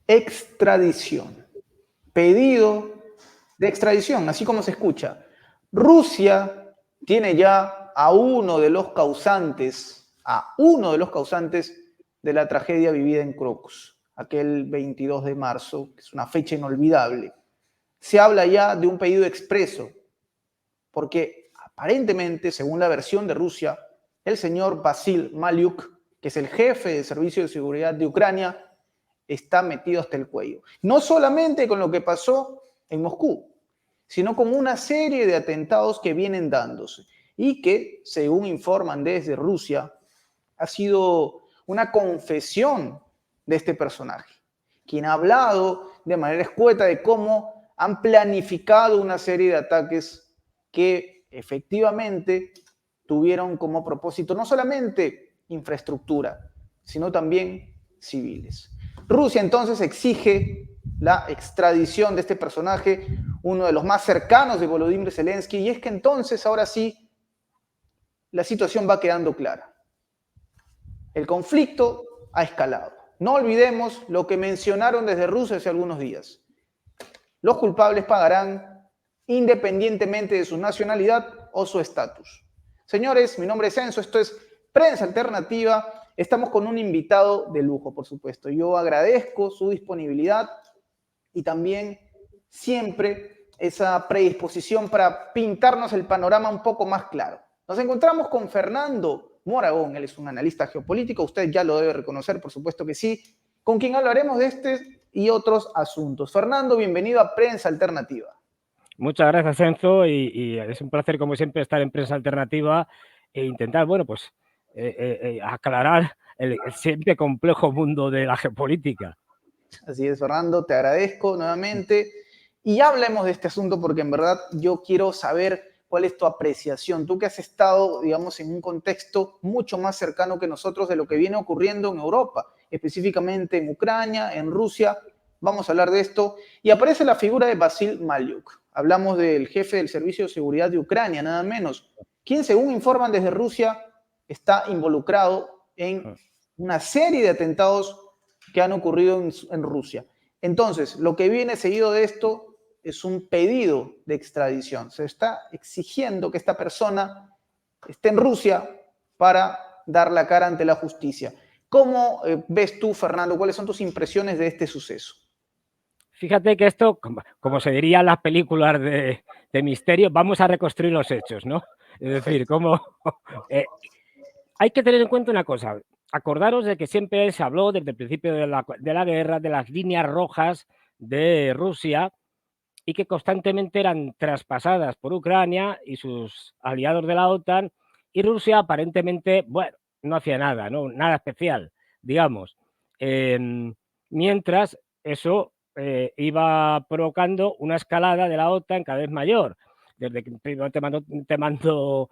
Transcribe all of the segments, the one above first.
extradición. Pedido de extradición, así como se escucha. Rusia tiene ya a uno de los causantes de la tragedia vivida en Crocus, aquel 22 de marzo, que es una fecha inolvidable. Se habla ya de un pedido expreso, porque aparentemente, según la versión de Rusia, el señor Basil Maliuk, que es el jefe del Servicio de Seguridad de Ucrania, está metido hasta el cuello. No solamente con lo que pasó en Moscú, sino con una serie de atentados que vienen dándose y que, según informan desde Rusia, ha sido una confesión de este personaje, quien ha hablado de manera escueta de cómo han planificado una serie de ataques que efectivamente tuvieron como propósito no solamente infraestructura, sino también civiles. Rusia entonces exige la extradición de este personaje, uno de los más cercanos de Volodymyr Zelensky, y es que entonces, ahora sí, la situación va quedando clara. El conflicto ha escalado. No olvidemos lo que mencionaron desde Rusia hace algunos días. Los culpables pagarán independientemente de su nacionalidad o su estatus. Señores, mi nombre es Enzo, esto es Prensa Alternativa. Estamos con un invitado de lujo, por supuesto. Yo agradezco su disponibilidad y también siempre esa predisposición para pintarnos el panorama un poco más claro. Nos encontramos con Fernando Moragón, él es un analista geopolítico, usted ya lo debe reconocer, por supuesto que sí, con quien hablaremos de este y otros asuntos. Fernando, bienvenido a Prensa Alternativa. Muchas gracias, Enzo, y es un placer, como siempre, estar en Prensa Alternativa e intentar, bueno, pues aclarar el siempre complejo mundo de la geopolítica. Así es, Fernando, te agradezco nuevamente. Y hablemos de este asunto porque en verdad yo quiero saber cuál es tu apreciación. Tú que has estado, digamos, en un contexto mucho más cercano que nosotros de lo que viene ocurriendo en Europa, específicamente en Ucrania, en Rusia. Vamos a hablar de esto. Y aparece la figura de Basil Maliuk. Hablamos del jefe del Servicio de Seguridad de Ucrania, nada menos, quien, según informan desde Rusia, está involucrado en una serie de atentados que han ocurrido en Rusia. Entonces, lo que viene seguido de esto es un pedido de extradición. Se está exigiendo que esta persona esté en Rusia para dar la cara ante la justicia. ¿Cómo ves tú, Fernando? ¿Cuáles son tus impresiones de este suceso? Fíjate que esto, como se diría en las películas de misterio, vamos a reconstruir los hechos, ¿no? Es decir, como hay que tener en cuenta una cosa. Acordaros de que siempre se habló desde el principio de la guerra de las líneas rojas de Rusia y que constantemente eran traspasadas por Ucrania y sus aliados de la OTAN, y Rusia aparentemente, bueno, no hacía nada, ¿no? Nada especial, digamos. Mientras eso iba provocando una escalada de la OTAN cada vez mayor. Desde que primero te mando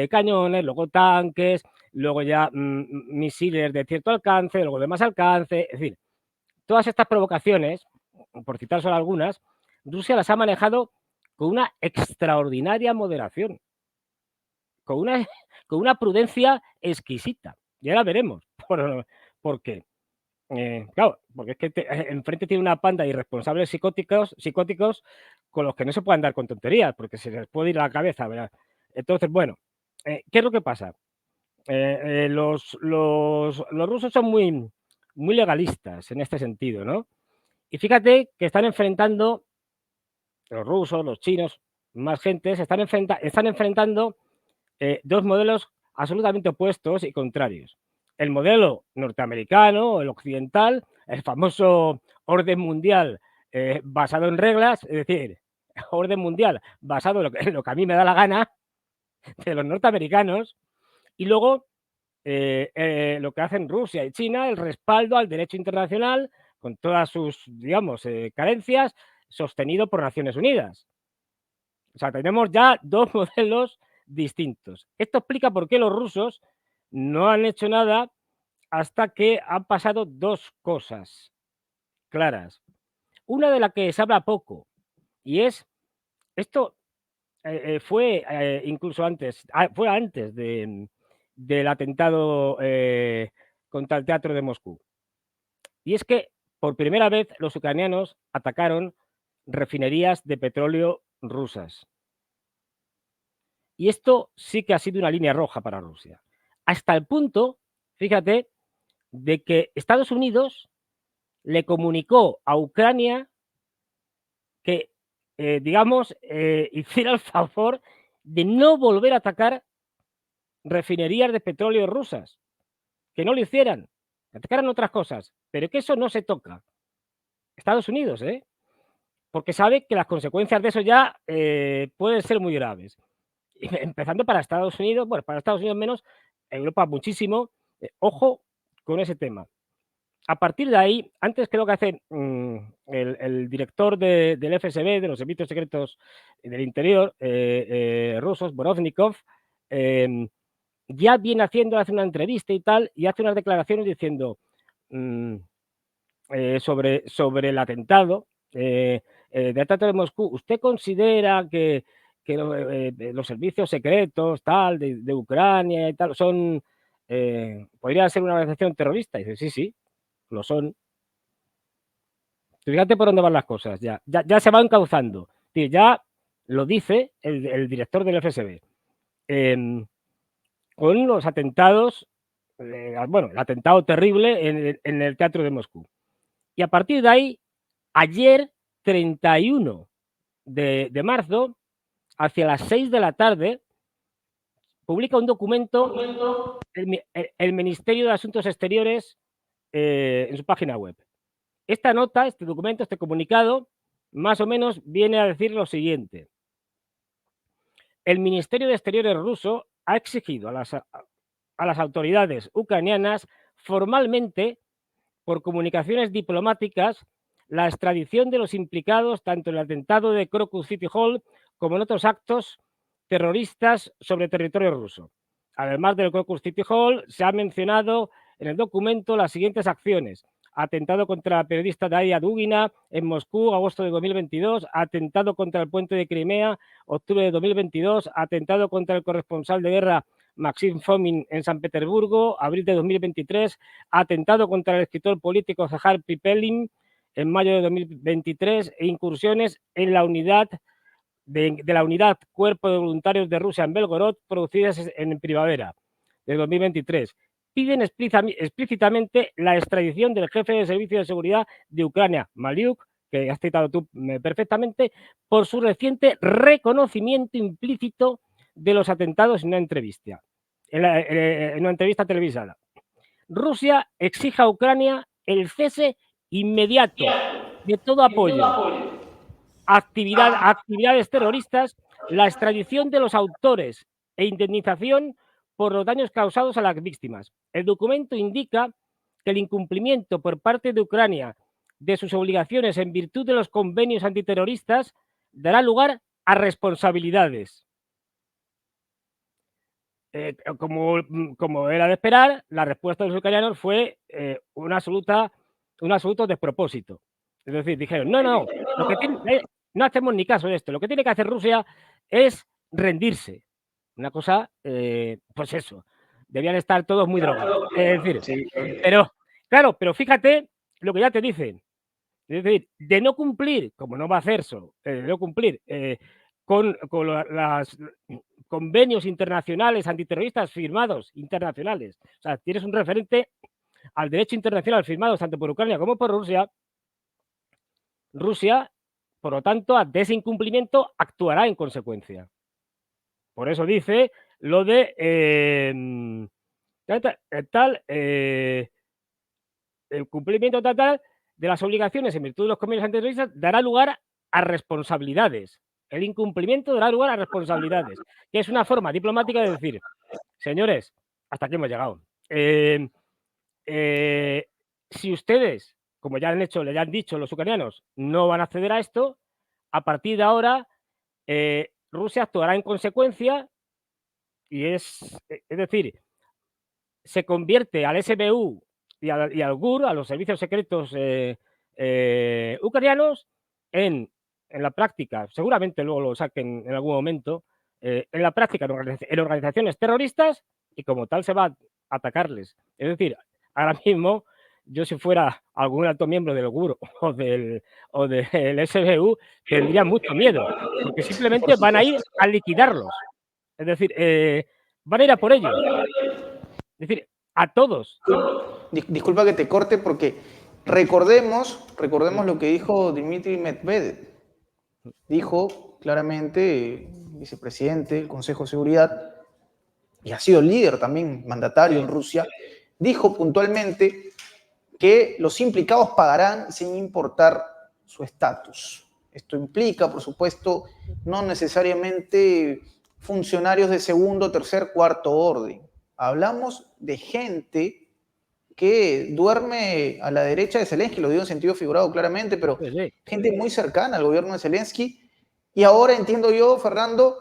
cañones, luego tanques, luego ya misiles de cierto alcance, luego de más alcance, es decir, todas estas provocaciones, por citar solo algunas, Rusia las ha manejado con una extraordinaria moderación, con una prudencia exquisita. Y ahora veremos por qué. Claro, porque es que enfrente tiene una panda de irresponsables psicóticos con los que no se pueden dar con tonterías, porque se les puede ir a la cabeza, ¿verdad? Entonces, bueno, ¿qué es lo que pasa? Los rusos son muy legalistas en este sentido, ¿no? Y fíjate que están enfrentando, los rusos, los chinos, más gente, están enfrentando dos modelos absolutamente opuestos y contrarios. El modelo norteamericano, el occidental, el famoso orden mundial basado en reglas, es decir, orden mundial basado en lo que a mí me da la gana, de los norteamericanos, y luego lo que hacen Rusia y China, el respaldo al derecho internacional con todas sus, digamos, carencias, sostenido por Naciones Unidas. O sea, tenemos ya dos modelos distintos. Esto explica por qué los rusos no han hecho nada hasta que han pasado dos cosas claras. Una de la que se habla poco, y es, esto fue incluso antes, fue antes del atentado contra el Teatro de Moscú. Y es que por primera vez los ucranianos atacaron refinerías de petróleo rusas. Y esto sí que ha sido una línea roja para Rusia. Hasta el punto, fíjate, de que Estados Unidos le comunicó a Ucrania que, digamos, hiciera el favor de no volver a atacar refinerías de petróleo rusas, que no lo hicieran, que atacaran otras cosas, pero que eso no se toca. Estados Unidos, porque sabe que las consecuencias de eso ya pueden ser muy graves. Empezando para Estados Unidos, bueno, para Estados Unidos menos, Europa muchísimo, ojo con ese tema. A partir de ahí, antes creo que hace el director del FSB, de los servicios secretos del interior rusos, Borovnikov, ya viene hace una entrevista y tal, y hace unas declaraciones diciendo sobre el atentado, del atentado de Moscú. ¿Usted considera que los servicios secretos tal de Ucrania y tal son podría ser una organización terrorista? Y dice, sí, lo son. Fíjate por dónde van las cosas, ya se van encauzando. Ya lo dice el director del FSB. Con los atentados, bueno, el atentado terrible en el teatro de Moscú. Y a partir de ahí, ayer, 31 de marzo, hacia las 6 de la tarde, publica un documento el Ministerio de Asuntos Exteriores en su página web. Esta nota, este documento, este comunicado, más o menos viene a decir lo siguiente. El Ministerio de Exteriores ruso ha exigido a las autoridades ucranianas formalmente, por comunicaciones diplomáticas, la extradición de los implicados tanto en el atentado de Crocus City Hall como en otros actos terroristas sobre territorio ruso. Además del Crocus City Hall, se ha mencionado en el documento las siguientes acciones: atentado contra la periodista Daria Dugina en Moscú, agosto de 2022, atentado contra el puente de Crimea, octubre de 2022, atentado contra el corresponsal de guerra Maxim Fomin en San Petersburgo, abril de 2023, atentado contra el escritor político Zahar Pipelin en mayo de 2023 e incursiones en la unidad de la unidad Cuerpo de Voluntarios de Rusia en Belgorod producidas en primavera de 2023. Piden explícitamente la extradición del jefe de Servicio de Seguridad de Ucrania, Maliuk, que has citado tú perfectamente, por su reciente reconocimiento implícito de los atentados en una entrevista, en una entrevista televisada. Rusia exige a Ucrania el cese inmediato de todo apoyo a actividades terroristas, la extradición de los autores e indemnización por los daños causados a las víctimas. El documento indica que el incumplimiento por parte de Ucrania de sus obligaciones en virtud de los convenios antiterroristas dará lugar a responsabilidades. Como era de esperar, la respuesta de los ucranianos fue un absoluto despropósito. Es decir, dijeron, no hacemos ni caso de esto. Lo que tiene que hacer Rusia es rendirse. Una cosa, pues eso, debían estar todos muy drogados. Es decir, sí, pero fíjate lo que ya te dicen. Es decir, de no cumplir, como no va a hacer eso, de no cumplir con los convenios internacionales antiterroristas firmados, internacionales. O sea, tienes un referente al derecho internacional firmado tanto por Ucrania como por Rusia. Rusia, por lo tanto, ante ese incumplimiento actuará en consecuencia. Por eso dice lo de el cumplimiento total de las obligaciones en virtud de los convenios antiterroristas dará lugar a responsabilidades. El incumplimiento dará lugar a responsabilidades, que es una forma diplomática de decir, señores, hasta aquí hemos llegado. Si ustedes, como ya le han dicho los ucranianos, no van a acceder a esto, a partir de ahora Rusia actuará en consecuencia y es decir, se convierte al SBU y al GUR, a los servicios secretos ucranianos, en la práctica, seguramente luego lo saquen en algún momento, en la práctica en organizaciones terroristas y como tal se va a atacarles. Es decir, ahora mismo yo si fuera algún alto miembro del GUR o del SBU, tendría mucho miedo, porque simplemente van a ir a liquidarlos. Es decir, van a ir a por ellos. Es decir, a todos. Disculpa que te corte porque recordemos lo que dijo Dmitry Medvedev. Dijo claramente, vicepresidente del Consejo de Seguridad, y ha sido líder también, mandatario en Rusia, dijo puntualmente que los implicados pagarán sin importar su estatus. Esto implica, por supuesto, no necesariamente funcionarios de segundo, tercer, cuarto orden. Hablamos de gente que duerme a la derecha de Zelensky, lo digo en sentido figurado claramente, pero Sí. gente muy cercana al gobierno de Zelensky. Y ahora entiendo yo, Fernando,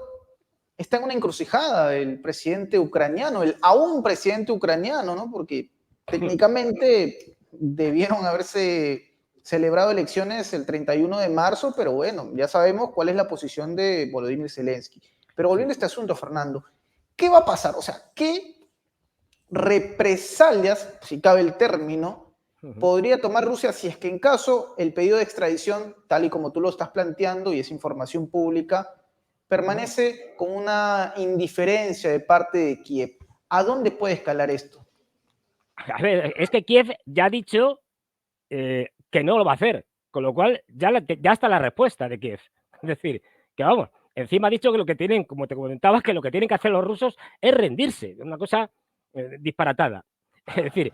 está en una encrucijada el presidente ucraniano, el aún presidente ucraniano, ¿no? Porque técnicamente debieron haberse celebrado elecciones el 31 de marzo, pero bueno, ya sabemos cuál es la posición de Volodymyr Zelensky. Pero volviendo a este asunto, Fernando, ¿qué va a pasar? O sea, ¿qué represalias, si cabe el término, podría tomar Rusia si es que en caso el pedido de extradición, tal y como tú lo estás planteando y es información pública, permanece con una indiferencia de parte de Kiev? ¿A dónde puede escalar esto? A ver, es que Kiev ya ha dicho que no lo va a hacer, con lo cual ya está la respuesta de Kiev. Es decir, que vamos, encima ha dicho que lo que tienen, como te comentabas, que lo que tienen que hacer los rusos es rendirse, una cosa disparatada. Es decir,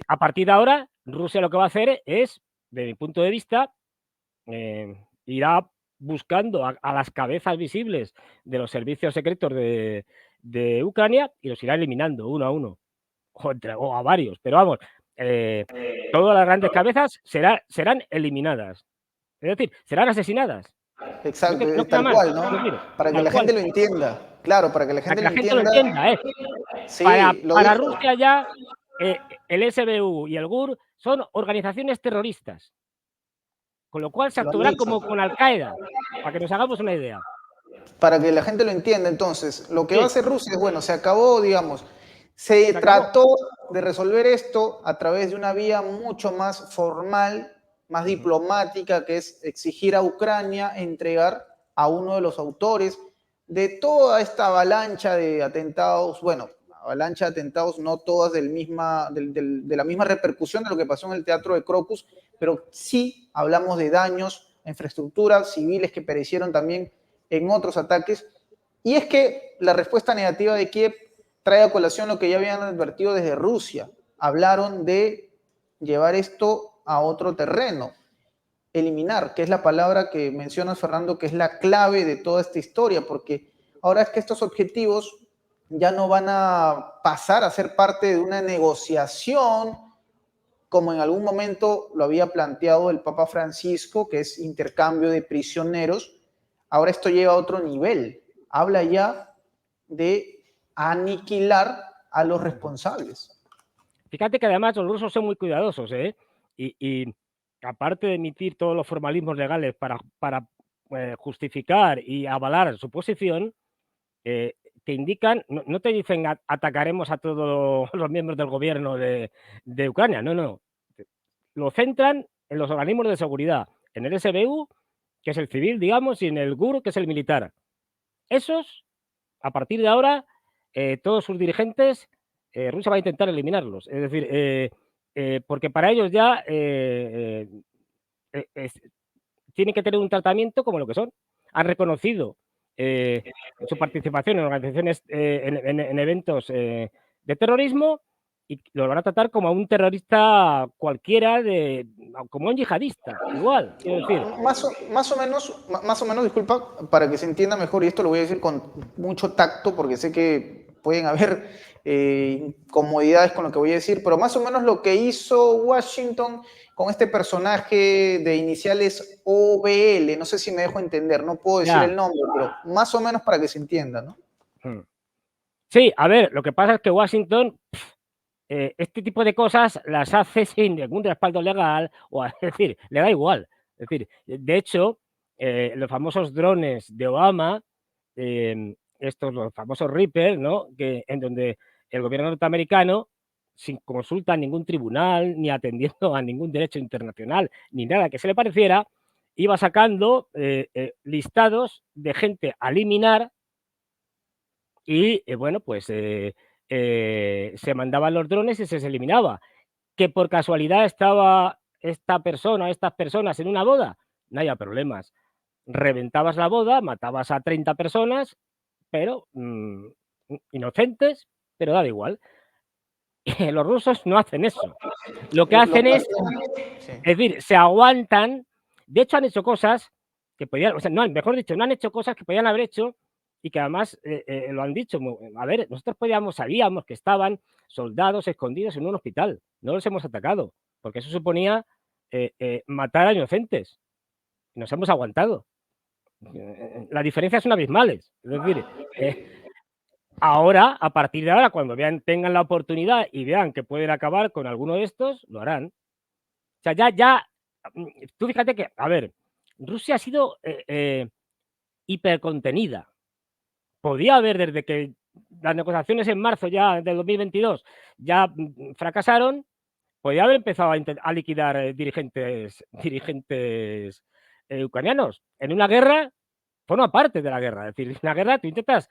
a partir de ahora, Rusia lo que va a hacer es, desde mi punto de vista, irá buscando a las cabezas visibles de los servicios secretos de Ucrania y los irá eliminando uno a uno, o a varios, pero vamos, todas las grandes cabezas serán eliminadas, es decir, serán asesinadas. Exacto, No queda tal más. cual, ¿no? Es decir, Para que tal la cual, gente lo entienda. Claro, para que la para gente que lo la gente lo entienda. entienda, Sí, lo para dijo. Rusia ya, el SBU y el GUR son organizaciones terroristas, con lo cual se Lo han actuará dicho. como con Al-Qaeda, para que nos hagamos una idea. Para que la gente lo entienda, entonces, lo que va a Sí, hacer Rusia es, bueno, se acabó, digamos, se se acabó. trató de resolver esto a través de una vía mucho más formal, más diplomática, que es exigir a Ucrania entregar a uno de los autores de toda esta avalancha de atentados, bueno, avalancha de atentados no todas de la misma repercusión de lo que pasó en el teatro de Crocus, pero sí hablamos de daños a infraestructuras civiles que perecieron también en otros ataques. Y es que la respuesta negativa de Kiev trae a colación lo que ya habían advertido desde Rusia. Hablaron de llevar esto a otro terreno, eliminar, que es la palabra que mencionas, Fernando, que es la clave de toda esta historia, porque ahora es que estos objetivos ya no van a pasar a ser parte de una negociación, como en algún momento lo había planteado el Papa Francisco, que es intercambio de prisioneros. Ahora esto lleva a otro nivel. Habla ya de aniquilar a los responsables. Fíjate que además los rusos son muy cuidadosos, y aparte de emitir todos los formalismos legales para justificar y avalar su posición, te indican, no te dicen atacaremos a todos los miembros del gobierno de Ucrania, no. Lo centran en los organismos de seguridad, en el SBU, que es el civil, digamos, y en el GUR, que es el militar. Esos, a partir de ahora, todos sus dirigentes, Rusia va a intentar eliminarlos. Es decir, porque para ellos ya tienen que tener un tratamiento como lo que son. Han reconocido su participación en organizaciones, en eventos de terrorismo, y los van a tratar como a un terrorista cualquiera, como un yihadista, igual, quiero decir. Más o menos, disculpa, para que se entienda mejor, y esto lo voy a decir con mucho tacto, porque sé que pueden haber incomodidades con lo que voy a decir, pero más o menos lo que hizo Washington con este personaje de iniciales OBL, no sé si me dejo entender, no puedo decir Ya. el nombre, pero más o menos para que se entienda, ¿no? Sí, a ver, lo que pasa es que Washington, este tipo de cosas las hace sin ningún respaldo legal, es decir, le da igual. Es decir, de hecho, los famosos drones de Obama, los famosos Reaper, ¿no? En donde el gobierno norteamericano sin consulta a ningún tribunal, ni atendiendo a ningún derecho internacional, ni nada que se le pareciera, iba sacando listados de gente a eliminar y, bueno, pues se mandaban los drones y se eliminaba. Que por casualidad estaba esta persona, estas personas en una boda, no había problemas. Reventabas la boda, matabas a 30 personas, pero inocentes, pero da igual. Los rusos no hacen eso. Lo que hacen es decir, se aguantan. De hecho, han hecho cosas que podían, o sea, no, mejor dicho, no han hecho cosas que podían haber hecho y que además lo han dicho. A ver, nosotros sabíamos que estaban soldados escondidos en un hospital, no los hemos atacado, porque eso suponía matar a inocentes. Nos hemos aguantado. Las diferencias son abismales. Es decir, ahora, a partir de ahora, cuando tengan la oportunidad y vean que pueden acabar con alguno de estos, lo harán. O sea, ya, tú fíjate que, a ver, Rusia ha sido hipercontenida. Podía haber, desde que las negociaciones en marzo ya del 2022 ya fracasaron, podía haber empezado a liquidar dirigentes ucranianos. En una guerra, forma parte de la guerra. Es decir, en una guerra tú intentas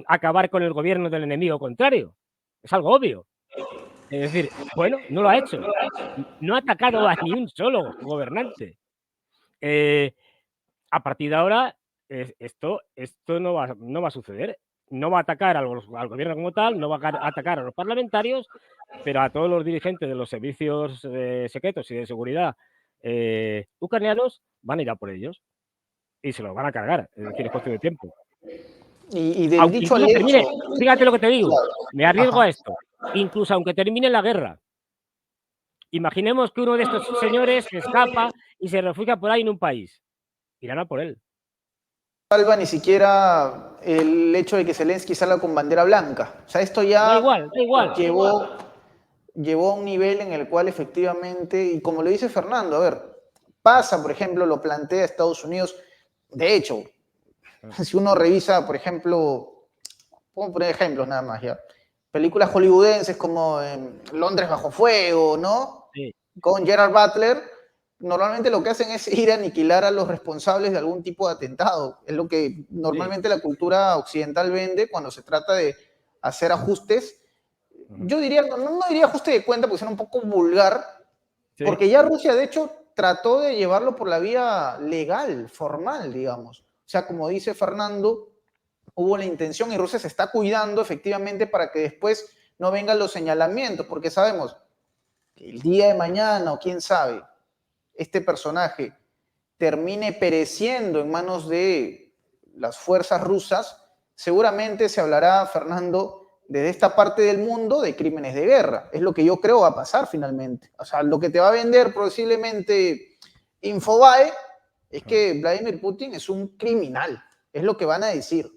acabar con el gobierno del enemigo contrario. Es algo obvio. Es decir, bueno, no lo ha hecho. No ha atacado a ni un solo gobernante. A partir de ahora, esto no va a suceder. No va a atacar al gobierno como tal, no va a atacar a los parlamentarios, pero a todos los dirigentes de los servicios secretos y de seguridad ucranianos van a ir a por ellos y se los van a cargar. Es decir, es cuestión de tiempo. Y del Aunque dicho al incluso hecho, termine, fíjate lo que te digo, me arriesgo ajá, a esto, incluso aunque termine la guerra, imaginemos que uno de estos señores se escapa y se refugia por ahí en un país, irán a por él. salva ni siquiera el hecho de que Zelensky salga con bandera blanca. O sea, esto Da ya igual, da igual. llevó a un nivel en el cual efectivamente, y como lo dice Fernando, a ver, pasa, por ejemplo, lo plantea Estados Unidos. De hecho, si uno revisa, por ejemplo, pongo poner ejemplos nada más ya, películas hollywoodenses como Londres bajo fuego, ¿no? Sí. Con Gerard Butler, normalmente lo que hacen es ir a aniquilar a los responsables de algún tipo de atentado. Es lo que normalmente la cultura occidental vende cuando se trata de hacer ajustes. Yo diría, no diría ajuste de cuenta porque suena un poco vulgar, Sí. porque ya Rusia de hecho trató de llevarlo por la vía legal, formal, digamos. O sea, como dice Fernando, hubo la intención y Rusia se está cuidando efectivamente para que después no vengan los señalamientos, porque sabemos que el día de mañana o quién sabe, este personaje termine pereciendo en manos de las fuerzas rusas, seguramente se hablará, Fernando, desde esta parte del mundo de crímenes de guerra. Es lo que yo creo va a pasar finalmente. O sea, lo que te va a vender posiblemente Infobae es que Vladimir Putin es un criminal. Es lo que van a decir.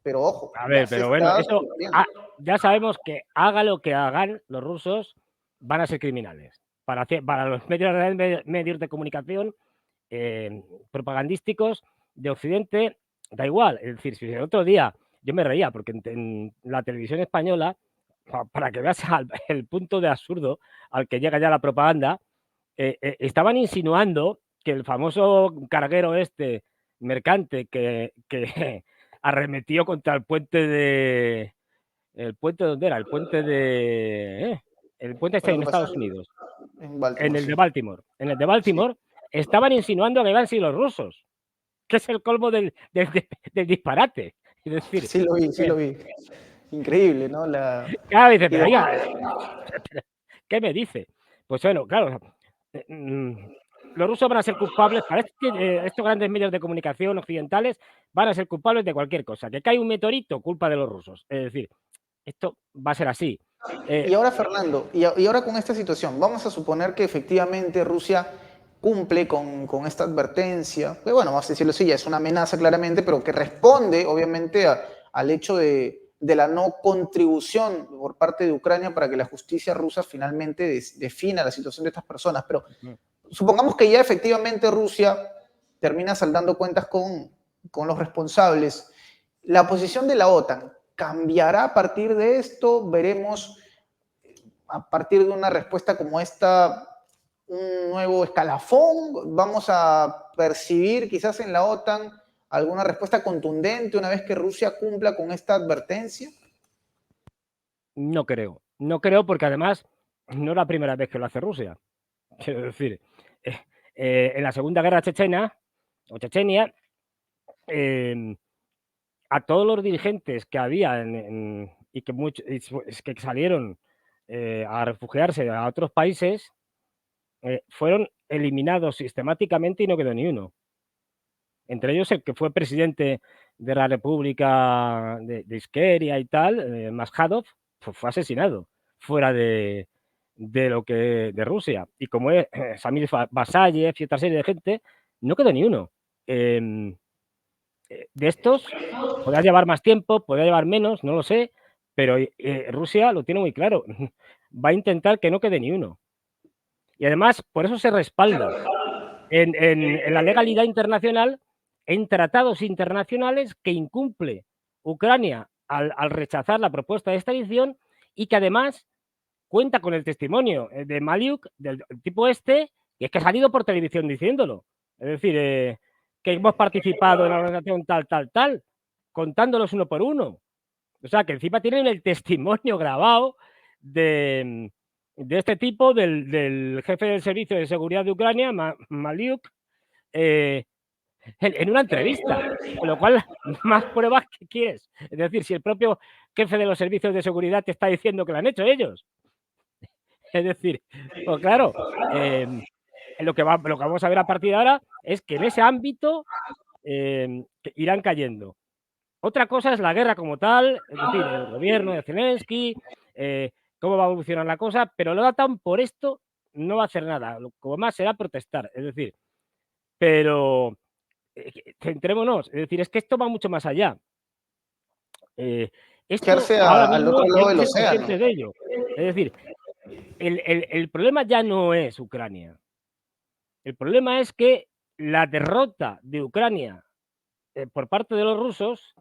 Pero ojo, a ver, pero bueno, eso ya sabemos que haga lo que hagan los rusos, van a ser criminales. Para los medios de comunicación propagandísticos de Occidente, da igual. Es decir, si el otro día yo me reía porque en la televisión española, para que veas el punto de absurdo al que llega ya la propaganda, estaban insinuando que el famoso carguero mercante que arremetió contra el puente de... ¿El puente dónde era? El puente de... el puente está en Estados Unidos. En el de Baltimore. En el de Baltimore estaban insinuando que habían sido los rusos, que es el colmo del disparate. Es decir, sí lo vi. Increíble, ¿no? Claro, dice, pero oiga, ¿qué me dice? Pues bueno, claro, los rusos van a ser culpables, parece que estos grandes medios de comunicación occidentales van a ser culpables de cualquier cosa. Que cae un meteorito, culpa de los rusos. Es decir, esto va a ser así. Y ahora, Fernando, y ahora con esta situación, vamos a suponer que efectivamente Rusia cumple con esta advertencia, que bueno, vamos a decirlo así, ya es una amenaza claramente, pero que responde obviamente al hecho de la no contribución por parte de Ucrania para que la justicia rusa finalmente defina la situación de estas personas. Pero supongamos que ya efectivamente Rusia termina saldando cuentas con los responsables. La posición de la OTAN cambiará a partir de esto, veremos a partir de una respuesta como esta, un nuevo escalafón? ¿Vamos a percibir quizás en la OTAN alguna respuesta contundente una vez que Rusia cumpla con esta advertencia? No creo porque además no es la primera vez que lo hace Rusia. Quiero decir, en la Segunda Guerra Chechena o Chechenia, a todos los dirigentes que había y que salieron a refugiarse a otros países, fueron eliminados sistemáticamente y no quedó ni uno. Entre ellos el que fue presidente de la República de Ischia y tal, Maskhadov, fue asesinado fuera de Rusia. Y como es Samir Basayev y otra serie de gente, no quedó ni uno. De estos, podrá llevar más tiempo, podrá llevar menos, no lo sé, pero Rusia lo tiene muy claro. Va a intentar que no quede ni uno. Y además, por eso se respalda en la legalidad internacional, en tratados internacionales que incumple Ucrania al rechazar la propuesta de extradición y que además cuenta con el testimonio de Maliuk, del tipo este, que es que ha salido por televisión diciéndolo. Es decir, que hemos participado en la organización tal, contándolos uno por uno. O sea, que encima tienen el testimonio grabado de este tipo, del jefe del Servicio de Seguridad de Ucrania, Maliuk, en una entrevista, con lo cual, más pruebas que quieres. Es decir, si el propio jefe de los servicios de seguridad te está diciendo que lo han hecho ellos. Es decir, pues claro, lo que vamos a ver a partir de ahora es que en ese ámbito irán cayendo. Otra cosa es la guerra como tal, es decir, el gobierno de Zelensky, cómo va a evolucionar la cosa, pero la OTAN por esto no va a hacer nada, como más será protestar, es decir, pero centrémonos, es decir, es que esto va mucho más allá. Esto ahora Al mismo otro hay lado que del ser océano. conscientes de ello. Es decir, el problema ya no es Ucrania. El problema es que la derrota de Ucrania por parte de los rusos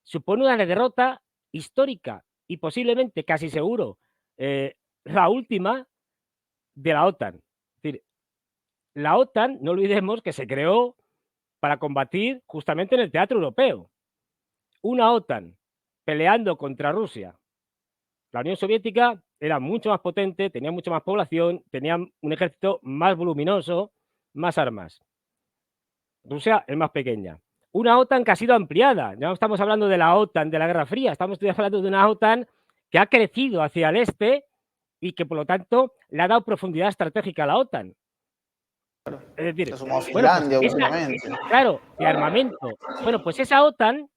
supone una derrota histórica y posiblemente, casi seguro, la última de la OTAN. Es decir, la OTAN, no olvidemos que se creó para combatir justamente en el teatro europeo. Una OTAN peleando contra Rusia. La Unión Soviética era mucho más potente, tenía mucha más población, tenía un ejército más voluminoso, más armas. Rusia es más pequeña. Una OTAN que ha sido ampliada. Ya no estamos hablando de la OTAN de la Guerra Fría, estamos hablando de una OTAN que ha crecido hacia el este y que, por lo tanto, le ha dado profundidad estratégica a la OTAN. Es decir, bueno, pues claro, de armamento. Bueno, pues esa OTAN,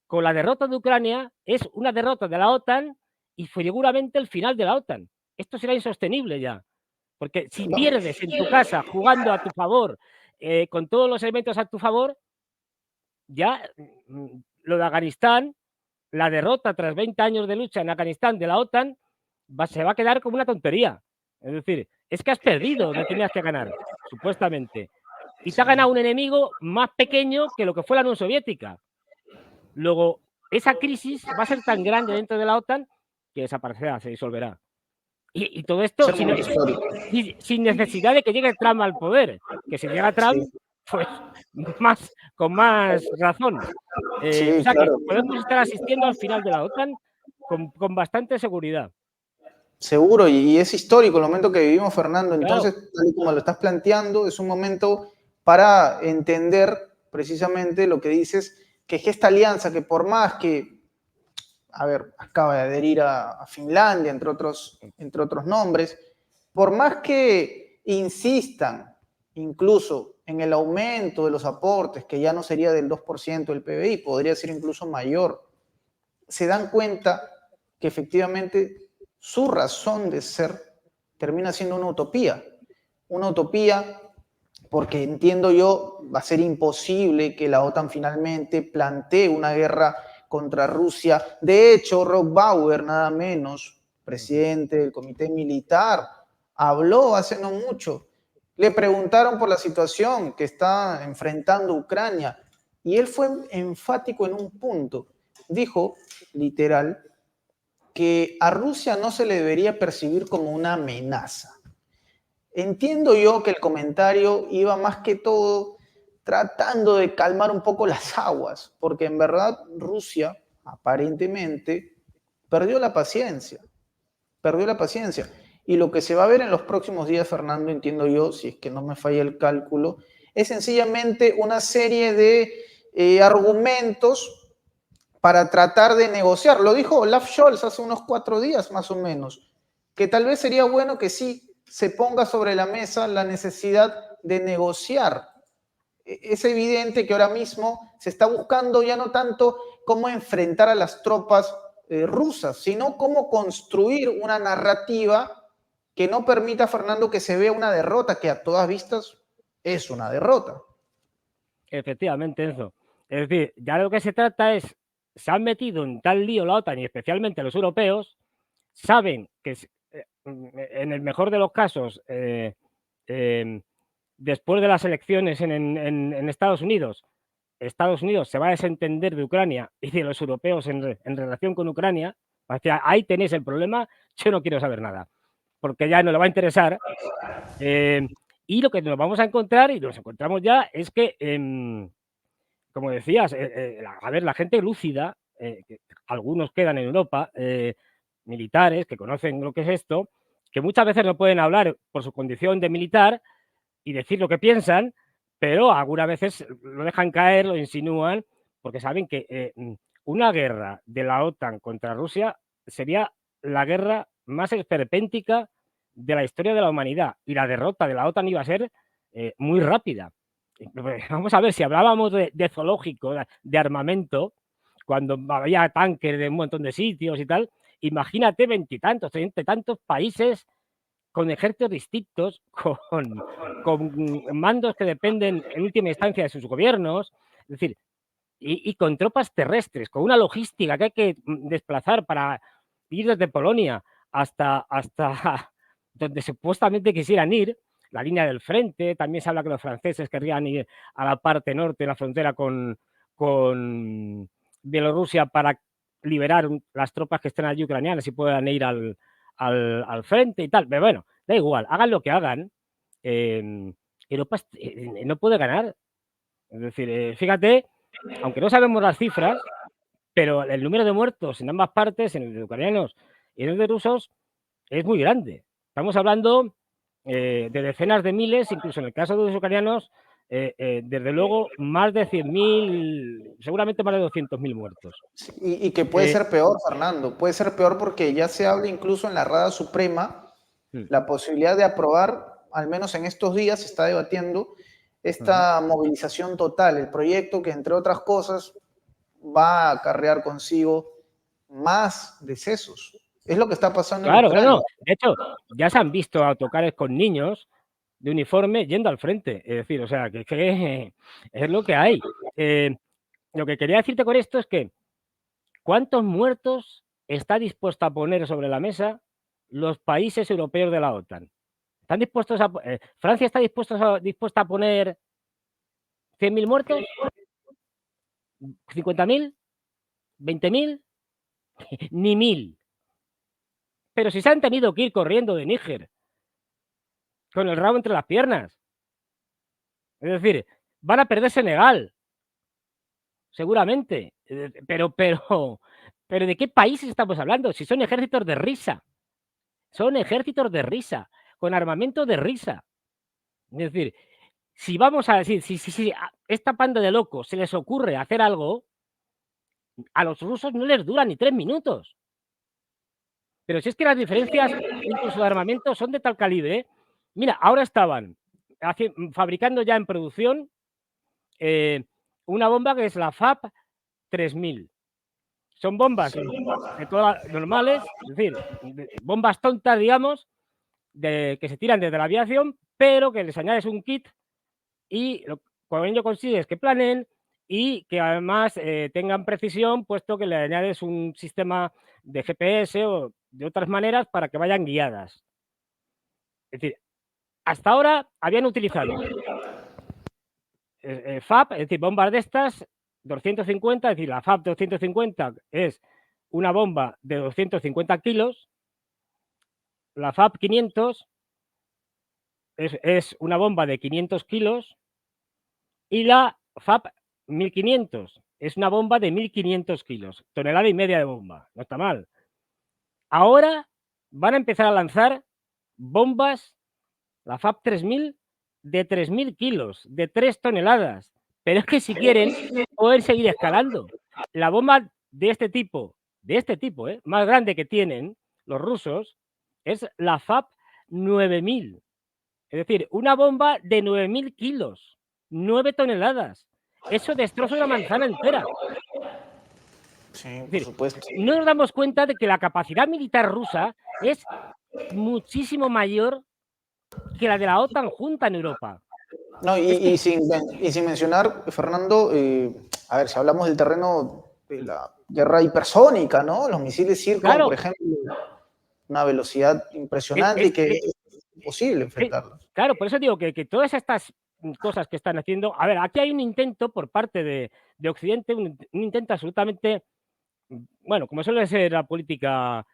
con la derrota de Ucrania, es una derrota de la OTAN y fue seguramente el final de la OTAN. Esto será insostenible ya. Porque si pierdes en tu casa jugando a tu favor, con todos los elementos a tu favor, ya lo de Afganistán, la derrota tras 20 años de lucha en Afganistán de la OTAN, se va a quedar como una tontería. Es decir, es que has perdido donde tenías que ganar, supuestamente. Y te ha ganado un enemigo más pequeño que lo que fue la Unión Soviética. Luego, esa crisis va a ser tan grande dentro de la OTAN que desaparecerá, se disolverá. Y todo esto sin necesidad de que llegue Trump al poder. Que si llega Trump, pues con más razón. O sea, claro, que podemos estar asistiendo al final de la OTAN con bastante seguridad. Seguro, y es histórico el momento que vivimos, Fernando. Entonces, claro, tal y como lo estás planteando, es un momento para entender precisamente lo que dices, que es que esta alianza, que por más que, a ver, acaba de adherir a Finlandia, entre otros nombres, por más que insistan incluso en el aumento de los aportes, que ya no sería del 2% del PBI, podría ser incluso mayor, se dan cuenta que efectivamente su razón de ser termina siendo una utopía. Una utopía porque entiendo yo va a ser imposible que la OTAN finalmente plantee una guerra contra Rusia. De hecho, Rob Bauer, nada menos, presidente del comité militar, habló hace no mucho. Le preguntaron por la situación que está enfrentando Ucrania y él fue enfático en un punto. Dijo, literal, que a Rusia no se le debería percibir como una amenaza. Entiendo yo que el comentario iba más que todo tratando de calmar un poco las aguas, porque en verdad Rusia aparentemente perdió la paciencia, perdió la paciencia. Y lo que se va a ver en los próximos días, Fernando, entiendo yo, si es que no me falla el cálculo, es sencillamente una serie de argumentos para tratar de negociar. Lo dijo Olaf Scholz hace unos 4 días más o menos, que tal vez sería bueno que sí se ponga sobre la mesa la necesidad de negociar. Es evidente que ahora mismo se está buscando ya no tanto cómo enfrentar a las tropas rusas, sino cómo construir una narrativa que no permita, Fernando, que se vea una derrota, que a todas vistas es una derrota. Efectivamente, eso. Es decir, ya lo que se trata es, se han metido en tal lío la OTAN y especialmente los europeos, saben que en el mejor de los casos, después de las elecciones en Estados Unidos se va a desentender de Ucrania y de los europeos en relación con Ucrania. O sea, ahí tenéis el problema, yo no quiero saber nada, porque ya no le va a interesar. Y lo que nos vamos a encontrar, y nos encontramos ya, es que, como decías, a ver, la gente lúcida, que algunos quedan en Europa, militares que conocen lo que es esto, que muchas veces no pueden hablar por su condición de militar y decir lo que piensan, pero algunas veces lo dejan caer, lo insinúan, porque saben que una guerra de la OTAN contra Rusia sería la guerra más esperpéntica de la historia de la humanidad, y la derrota de la OTAN iba a ser muy rápida. Vamos a ver, si hablábamos de zoológico, de armamento, cuando había tanques de un montón de sitios y tal, imagínate 20 y tantos, 30 y tantos países con ejércitos distintos, con mandos que dependen en última instancia de sus gobiernos, es decir, y con tropas terrestres, con una logística que hay que desplazar para ir desde Polonia hasta donde supuestamente quisieran ir, la línea del frente. También se habla que los franceses querrían ir a la parte norte, la frontera con Bielorrusia, para liberar las tropas que estén allí ucranianas y puedan ir al frente y tal. Pero bueno, da igual, hagan lo que hagan, Europa no puede ganar. Es decir, fíjate, aunque no sabemos las cifras, pero el número de muertos en ambas partes, en el de ucranianos y en el de rusos, es muy grande. Estamos hablando de decenas de miles, incluso en el caso de los ucranianos, desde luego más de 100.000, seguramente más de 200.000 muertos. Y que puede ser peor, Fernando, puede ser peor porque ya se habla incluso en la Rada Suprema la posibilidad de aprobar, al menos en estos días se está debatiendo, esta movilización total, el proyecto que entre otras cosas va a acarrear consigo más decesos. Es lo que está pasando en Claro, Ucrania. no. De hecho, ya se han visto autocares con niños de uniforme yendo al frente. Es decir, o sea, que es lo que hay. Lo que quería decirte con esto es que, ¿cuántos muertos está dispuesto a poner sobre la mesa los países europeos de la OTAN? ¿Están dispuestos Francia está dispuesta a poner 100.000 muertos? ¿50.000? ¿20.000? Ni 1.000. Pero si se han tenido que ir corriendo de Níger con el rabo entre las piernas. Es decir, van a perder Senegal, seguramente. Pero ¿de qué países estamos hablando? Si son ejércitos de risa. Son ejércitos de risa, con armamento de risa. Es decir, si vamos a decir, si a esta panda de locos se les ocurre hacer algo, a los rusos no les dura ni 3 minutos. Pero si es que las diferencias, incluso de armamento, son de tal calibre. Mira, ahora estaban fabricando ya en producción una bomba que es la FAP 3000. Son bombas de todas normales, es decir, bombas tontas, digamos, que se tiran desde la aviación, pero que les añades un kit y con ello consigues que planeen y que además tengan precisión, puesto que le añades un sistema de GPS o de otras maneras para que vayan guiadas. Es decir, hasta ahora habían utilizado FAP, es decir, bombas de estas 250, es decir, la FAP 250 es una bomba de 250 kilos, la FAP 500 es una bomba de 500 kilos y la FAP 1500 es una bomba de 1500 kilos, tonelada y media de bomba, no está mal. Ahora van a empezar a lanzar bombas, la FAP 3000 de 3000 kilos, de 3 toneladas. Pero es que si quieren, pueden seguir escalando. La bomba de este tipo, más grande que tienen los rusos, es la FAP 9000. Es decir, una bomba de 9000 kilos, 9 toneladas. Eso destroza una manzana entera. Sí, Es por decir, supuesto. no nos damos cuenta de que la capacidad militar rusa es muchísimo mayor que la de la OTAN junta en Europa. No, Es que, y sin mencionar, Fernando, a ver, si hablamos del terreno de la guerra hipersónica, ¿no? Los misiles Zircon, por claro, ejemplo, una velocidad impresionante y es, que es imposible enfrentarlos. claro, por eso digo que todas estas cosas que están haciendo, a ver, aquí hay un intento por parte de Occidente, un intento absolutamente, bueno, como suele ser la política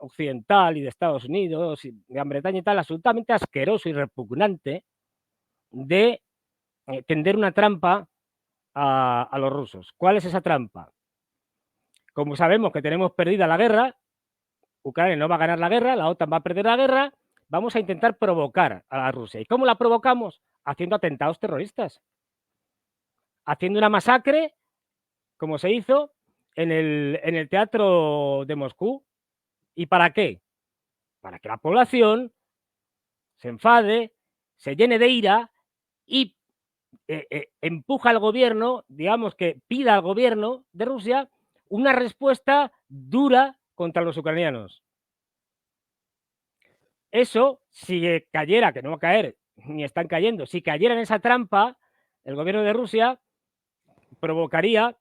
occidental y de Estados Unidos y de Gran Bretaña y tal, absolutamente asqueroso y repugnante de tender una trampa a los rusos. ¿Cuál es esa trampa? Como sabemos que tenemos perdida la guerra, Ucrania no va a ganar la guerra, la OTAN va a perder la guerra, vamos a intentar provocar a la Rusia. ¿Y cómo la provocamos? Haciendo atentados terroristas, haciendo una masacre, como se hizo en el teatro de Moscú. ¿Y para qué? Para que la población se enfade, se llene de ira y empuja al gobierno, digamos que pida al gobierno de Rusia una respuesta dura contra los ucranianos. Eso, si cayera, que no va a caer, ni están cayendo, si cayera en esa trampa, el gobierno de Rusia provocaría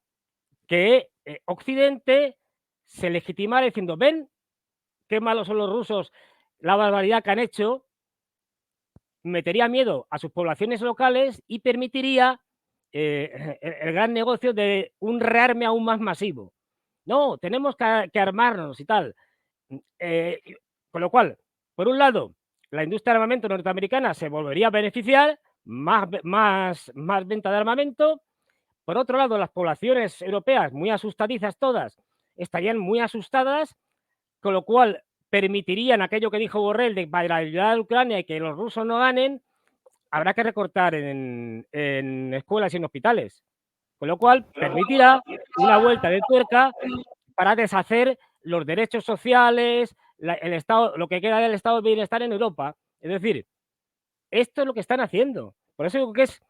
que Occidente se legitimara diciendo, ven, qué malos son los rusos, la barbaridad que han hecho, metería miedo a sus poblaciones locales y permitiría el gran negocio de un rearme aún más masivo. No, tenemos que armarnos y tal. Con lo cual, por un lado, la industria de armamento norteamericana se volvería a beneficiar, más venta de armamento. Por otro lado, las poblaciones europeas, muy asustadizas todas, estarían muy asustadas, con lo cual permitirían aquello que dijo Borrell de para ayudar a Ucrania y que los rusos no ganen, habrá que recortar en escuelas y en hospitales. Con lo cual, permitirá una vuelta de tuerca para deshacer los derechos sociales, el estado, lo que queda del estado de bienestar en Europa. Es decir, esto es lo que están haciendo. Por eso digo que es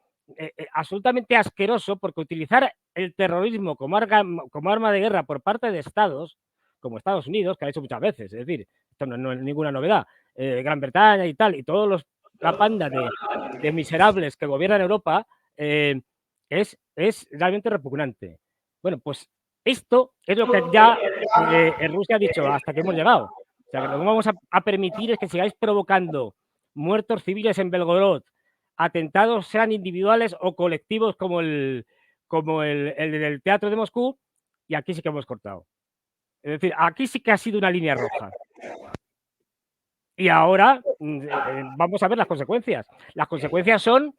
absolutamente asqueroso, porque utilizar el terrorismo como arma de guerra por parte de estados, como Estados Unidos, que ha hecho muchas veces, es decir, esto no es ninguna novedad, Gran Bretaña y tal, y todos la panda de miserables que gobiernan Europa, es realmente repugnante. Bueno, pues esto es lo que ya Rusia ha dicho, hasta que hemos llegado. O sea, que lo que no vamos a permitir es que sigáis provocando muertos civiles en Belgorod, atentados sean individuales o colectivos como el del Teatro de Moscú, y aquí sí que hemos cortado. Es decir, aquí sí que ha sido una línea roja. Y ahora vamos a ver las consecuencias. Las consecuencias son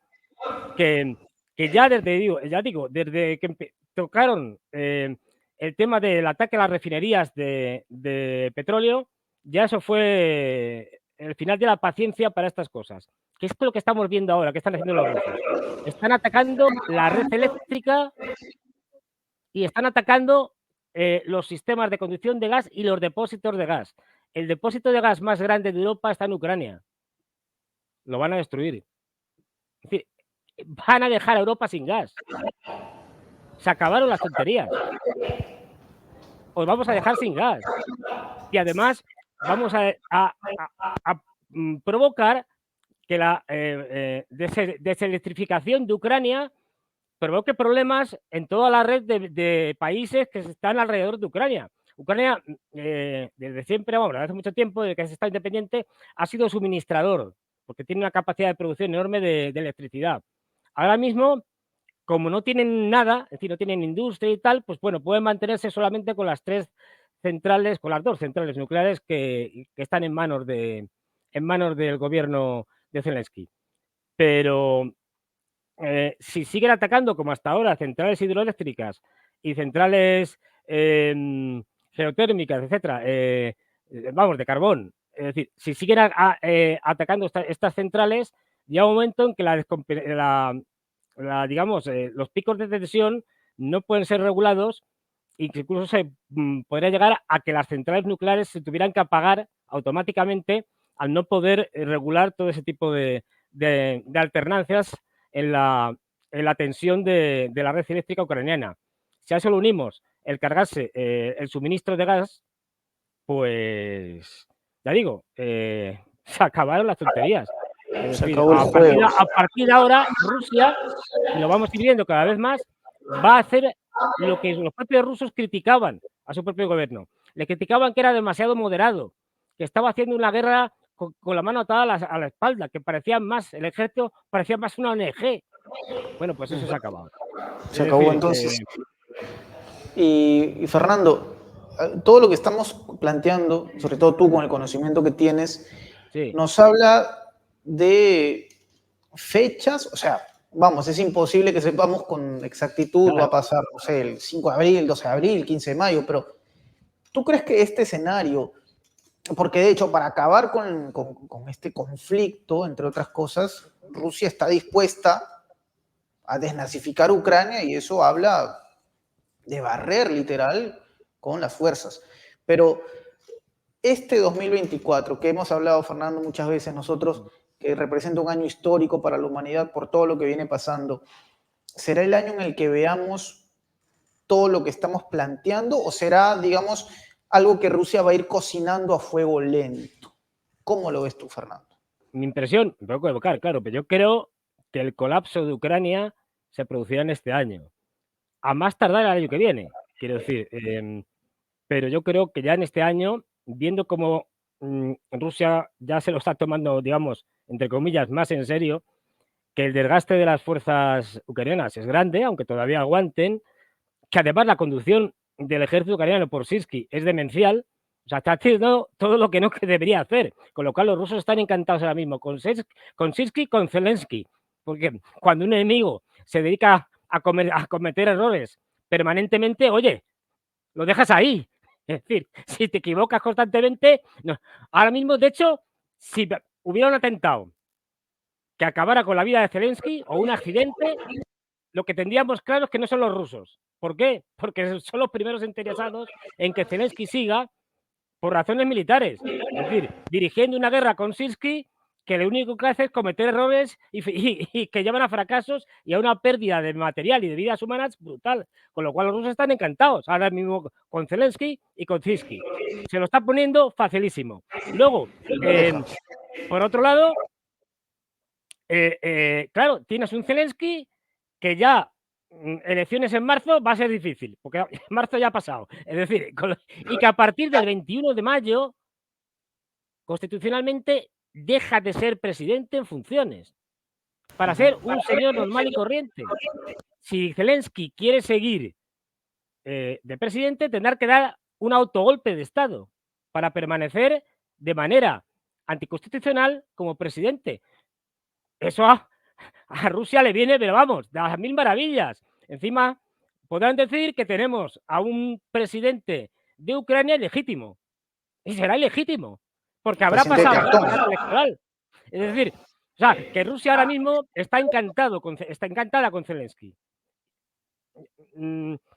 que ya desde que tocaron el tema del ataque a las refinerías de petróleo, ya eso fue el final de la paciencia para estas cosas. ¿Qué es lo que estamos viendo ahora? ¿Qué están haciendo los rusos? Están atacando la red eléctrica y están atacando los sistemas de conducción de gas y los depósitos de gas. El depósito de gas más grande de Europa está en Ucrania. Lo van a destruir. Es decir, van a dejar a Europa sin gas. Se acabaron las tonterías. Os vamos a dejar sin gas. Y además vamos a provocar que la deselectrificación de Ucrania provoque problemas en toda la red de países que están alrededor de Ucrania. Ucrania, desde siempre, vamos, desde hace mucho tiempo, desde que se está independiente, ha sido suministrador, porque tiene una capacidad de producción enorme de electricidad. Ahora mismo, como no tienen nada, es decir, no tienen industria y tal, pues bueno, pueden mantenerse solamente con las 3 centrales, con las 2 centrales nucleares que están en manos del gobierno de Zelensky. Pero si siguen atacando como hasta ahora centrales hidroeléctricas y centrales geotérmicas, etcétera, vamos, de carbón, es decir, si siguen atacando estas centrales, llega un momento en que digamos, los picos de tensión no pueden ser regulados y que incluso podría llegar a que las centrales nucleares se tuvieran que apagar automáticamente al no poder regular todo ese tipo de alternancias en la tensión de la red eléctrica ucraniana. Si a eso le unimos el cargarse el suministro de gas, pues ya digo, se acabaron las tonterías. Es Se decir, acabó el juego. a partir de ahora, Rusia, y lo vamos a ir viendo cada vez más, va a hacer lo que los propios rusos criticaban a su propio gobierno. Le criticaban que era demasiado moderado, que estaba haciendo una guerra con la mano atada a la espalda, que parecía más, el ejército parecía más una ONG. Bueno, pues eso se ha acabado. Se Es acabó decir, entonces. Y Fernando, todo lo que estamos planteando, sobre todo tú con el conocimiento que tienes, sí, nos habla de fechas, o sea, vamos, es imposible que sepamos con exactitud, va a claro. pasar, no sé, el 5 de abril, el 12 de abril, 15 de mayo, pero ¿tú crees que este escenario, porque de hecho para acabar con este conflicto, entre otras cosas, Rusia está dispuesta a desnazificar Ucrania y eso habla de barrer literal con las fuerzas? Pero este 2024, que hemos hablado, Fernando, muchas veces nosotros, que representa un año histórico para la humanidad por todo lo que viene pasando, ¿será el año en el que veamos todo lo que estamos planteando o será, digamos, algo que Rusia va a ir cocinando a fuego lento? ¿Cómo lo ves tú, Fernando? Mi impresión, me puedo equivocar, claro, pero yo creo que el colapso de Ucrania se producirá en este año, a más tardar el año que viene, quiero decir, pero yo creo que ya en este año, viendo cómo Rusia ya se lo está tomando, digamos, entre comillas, más en serio, que el desgaste de las fuerzas ucranianas es grande, aunque todavía aguanten, que además la conducción del ejército ucraniano por Sirsky es demencial, o sea, está haciendo todo lo que no que debería hacer, con lo cual los rusos están encantados ahora mismo con Sirsky, con Zelensky, porque cuando un enemigo se dedica a cometer errores permanentemente, oye, lo dejas ahí. Es decir, si te equivocas constantemente, no. Ahora mismo, de hecho, si hubiera un atentado que acabara con la vida de Zelensky o un accidente, lo que tendríamos claro es que no son los rusos. ¿Por qué? Porque son los primeros interesados en que Zelensky siga por razones militares. Es decir, dirigiendo una guerra con Sirsky que lo único que hace es cometer errores y que llevan a fracasos y a una pérdida de material y de vidas humanas brutal. Con lo cual los rusos están encantados ahora mismo con Zelensky y con Sirsky. Se lo está poniendo facilísimo. Luego, por otro lado, claro, tienes un Zelensky que ya elecciones en marzo va a ser difícil, porque marzo ya ha pasado. Es decir, y que a partir del 21 de mayo, constitucionalmente, deja de ser presidente en funciones para ser un señor normal y corriente. Si Zelensky quiere seguir de presidente, tendrá que dar un autogolpe de Estado para permanecer de manera anticonstitucional como presidente. Eso a Rusia le viene, pero vamos, de las mil maravillas. Encima, podrán decir que tenemos a un presidente de Ucrania ilegítimo. Y será ilegítimo, porque habrá Presidente de pasado el cartón. mandato electoral. Es decir, o sea, que Rusia ahora mismo está encantada con Zelensky.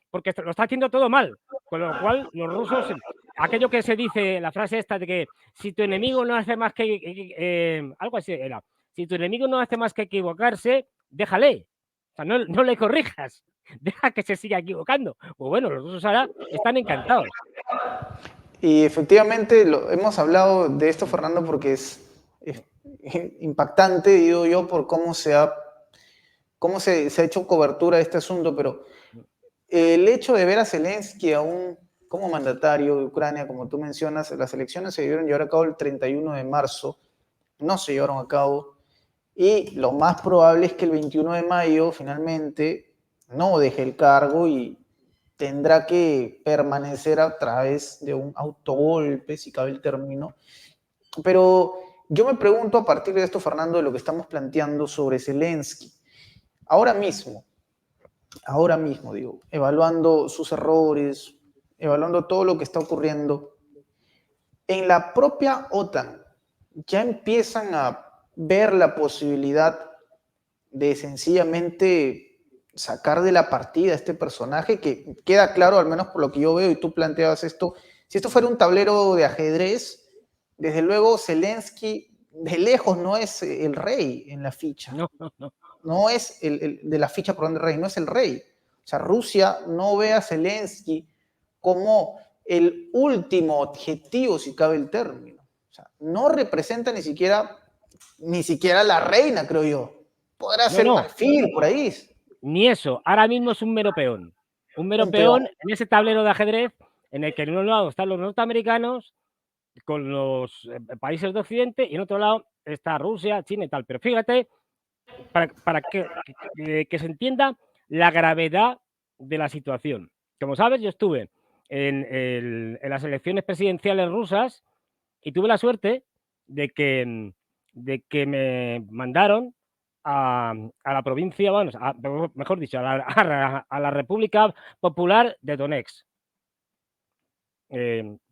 Porque lo está haciendo todo mal. Con lo cual, los rusos, aquello que se dice, la frase esta de que si tu enemigo no hace más que algo así era, si tu enemigo no hace más que equivocarse, déjale. O sea, no le corrijas, deja que se siga equivocando. Pues bueno, los rusos ahora están encantados. Y efectivamente hemos hablado de esto, Fernando, porque es impactante, digo yo, por cómo se ha hecho cobertura de este asunto, pero el hecho de ver a Zelensky aún como mandatario de Ucrania, como tú mencionas, las elecciones se debieron llevar a cabo el 31 de marzo, no se llevaron a cabo, y lo más probable es que el 21 de mayo finalmente no deje el cargo y tendrá que permanecer a través de un autogolpe, si cabe el término. Pero yo me pregunto a partir de esto, Fernando, de lo que estamos planteando sobre Zelensky. Ahora mismo, digo, evaluando sus errores, evaluando todo lo que está ocurriendo, en la propia OTAN ya empiezan a ver la posibilidad de sencillamente sacar de la partida a este personaje que queda claro, al menos por lo que yo veo, y tú planteabas esto, si esto fuera un tablero de ajedrez, desde luego Zelensky de lejos no es el rey en la ficha. No, no, no. No es de la ficha por donde el rey, no es el rey. O sea, Rusia no ve a Zelensky como el último objetivo, si cabe el término. O sea, no representa ni siquiera la reina, creo yo. Podrá No, ser un no, alfil por ahí. ni eso. Ahora mismo es un mero peón. Un mero Un peón. peón en ese tablero de ajedrez en el que en un lado están los norteamericanos con los países de Occidente y en otro lado está Rusia, China y tal. Pero fíjate, para que se entienda la gravedad de la situación. Como sabes, yo estuve en las elecciones presidenciales rusas y tuve la suerte de que me mandaron a la provincia, bueno, mejor dicho, a la República Popular de Donetsk.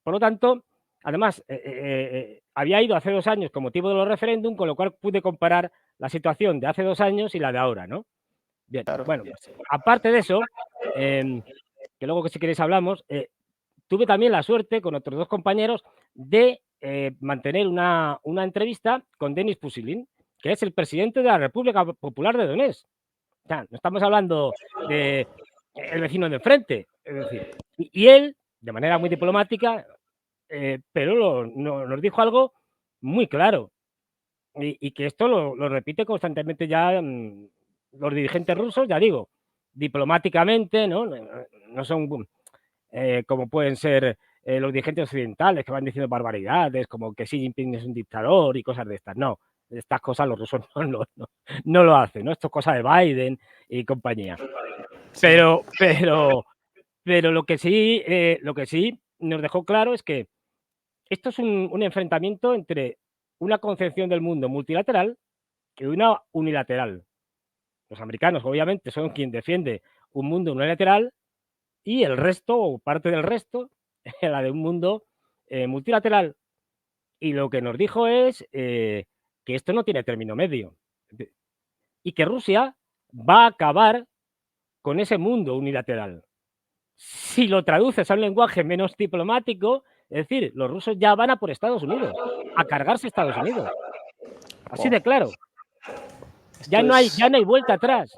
Por lo tanto, además, había ido hace 2 años con motivo de los referéndum, con lo cual pude comparar la situación de hace 2 años y la de ahora, ¿no? Bien, Claro. bueno, pues, aparte de eso, que luego que si queréis hablamos, tuve también la suerte con otros 2 compañeros de mantener una entrevista con Denis Pushilin, que es el presidente de la República Popular de Donetsk. O sea, no estamos hablando de el vecino de enfrente, es decir, y él, de manera muy diplomática, pero nos dijo algo muy claro, y que esto lo repite constantemente ya los dirigentes rusos, ya digo, diplomáticamente, ¿no? No son como pueden ser los dirigentes occidentales que van diciendo barbaridades, como que Xi Jinping es un dictador y cosas de estas. No, estas cosas los rusos no lo hacen, ¿no? Esto es cosa de Biden y compañía. Pero lo que sí nos dejó claro es que esto es un enfrentamiento entre una concepción del mundo multilateral y una unilateral. Los americanos, obviamente, son quien defiende un mundo unilateral y el resto, o parte del resto, la de un mundo multilateral. Y lo que nos dijo es que esto no tiene término medio y que Rusia va a acabar con ese mundo unilateral. Si lo traduces a un lenguaje menos diplomático, es decir, los rusos ya van a por Estados Unidos, a cargarse Estados Unidos. Así de claro. Ya no hay vuelta atrás.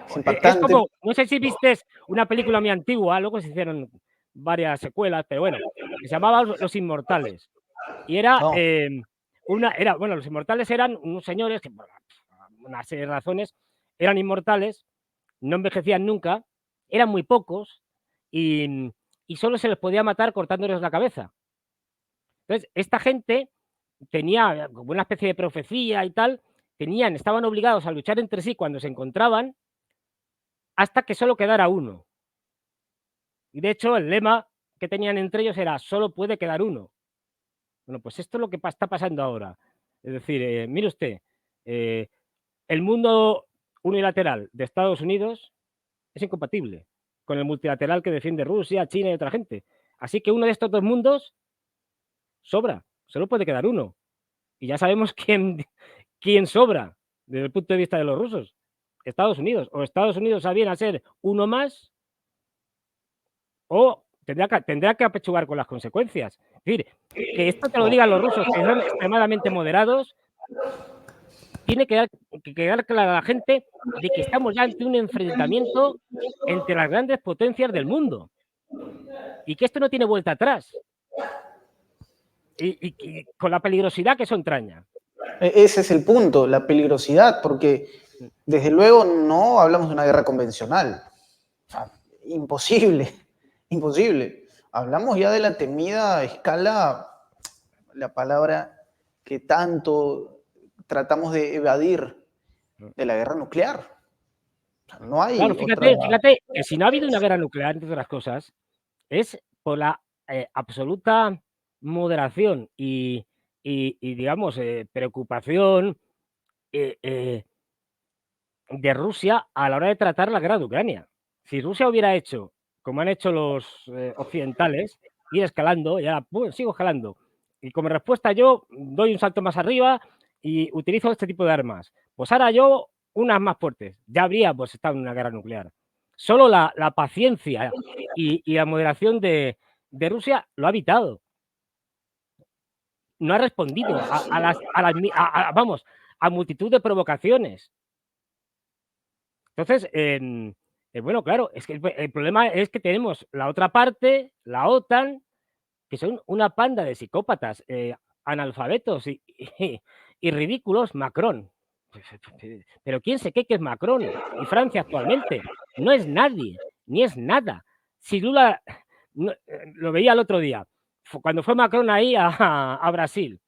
Es Es impactante. como, no sé si viste una película muy antigua, luego se hicieron varias secuelas, pero bueno, que se llamaba Los Inmortales. Y era, No. bueno, los inmortales eran unos señores que, por una serie de razones, eran inmortales, no envejecían nunca, eran muy pocos y solo se les podía matar cortándoles la cabeza. Entonces, esta gente tenía como una especie de profecía y tal, estaban obligados a luchar entre sí cuando se encontraban hasta que solo quedara uno. Y de hecho, el lema que tenían entre ellos era: solo puede quedar uno. Bueno, pues esto es lo que está pasando ahora. Es decir, mire usted, el mundo unilateral de Estados Unidos es incompatible con el multilateral que defiende Rusia, China y otra gente. Así que uno de estos 2 mundos sobra, solo puede quedar uno. Y ya sabemos quién sobra desde el punto de vista de los rusos. Estados Unidos. O Estados Unidos viene a ser uno más o tendrá que apechugar con las consecuencias. Es decir, que esto te lo digan los rusos, que son extremadamente moderados, tiene que quedar clara a la gente de que estamos ya ante un enfrentamiento entre las grandes potencias del mundo y que esto no tiene vuelta atrás y con la peligrosidad que eso entraña. Ese es el punto, la peligrosidad, porque desde luego no hablamos de una guerra convencional. O sea, imposible, imposible. Hablamos ya de la temida escala, la palabra que tanto tratamos de evadir, de la guerra nuclear. No hay Claro, otra. fíjate que si no ha habido una guerra nuclear, entre otras cosas, es por la absoluta moderación y digamos, preocupación eh, eh, de Rusia a la hora de tratar la guerra de Ucrania. Si Rusia hubiera hecho, como han hecho los occidentales, ir escalando, ya sigo escalando, y como respuesta yo doy un salto más arriba y utilizo este tipo de armas, pues ahora yo unas más fuertes, ya habría pues estado en una guerra nuclear. Solo la paciencia y la moderación de Rusia lo ha evitado. No ha respondido vamos, a multitud de provocaciones. Entonces, bueno, claro, es que el problema es que tenemos la otra parte, la OTAN, que son una panda de psicópatas, analfabetos y ridículos. Macron. Pero ¿quién se cree que es Macron? Y Francia actualmente no es nadie, ni es nada. Si Lula, lo veía el otro día, cuando fue Macron ahí a Brasil,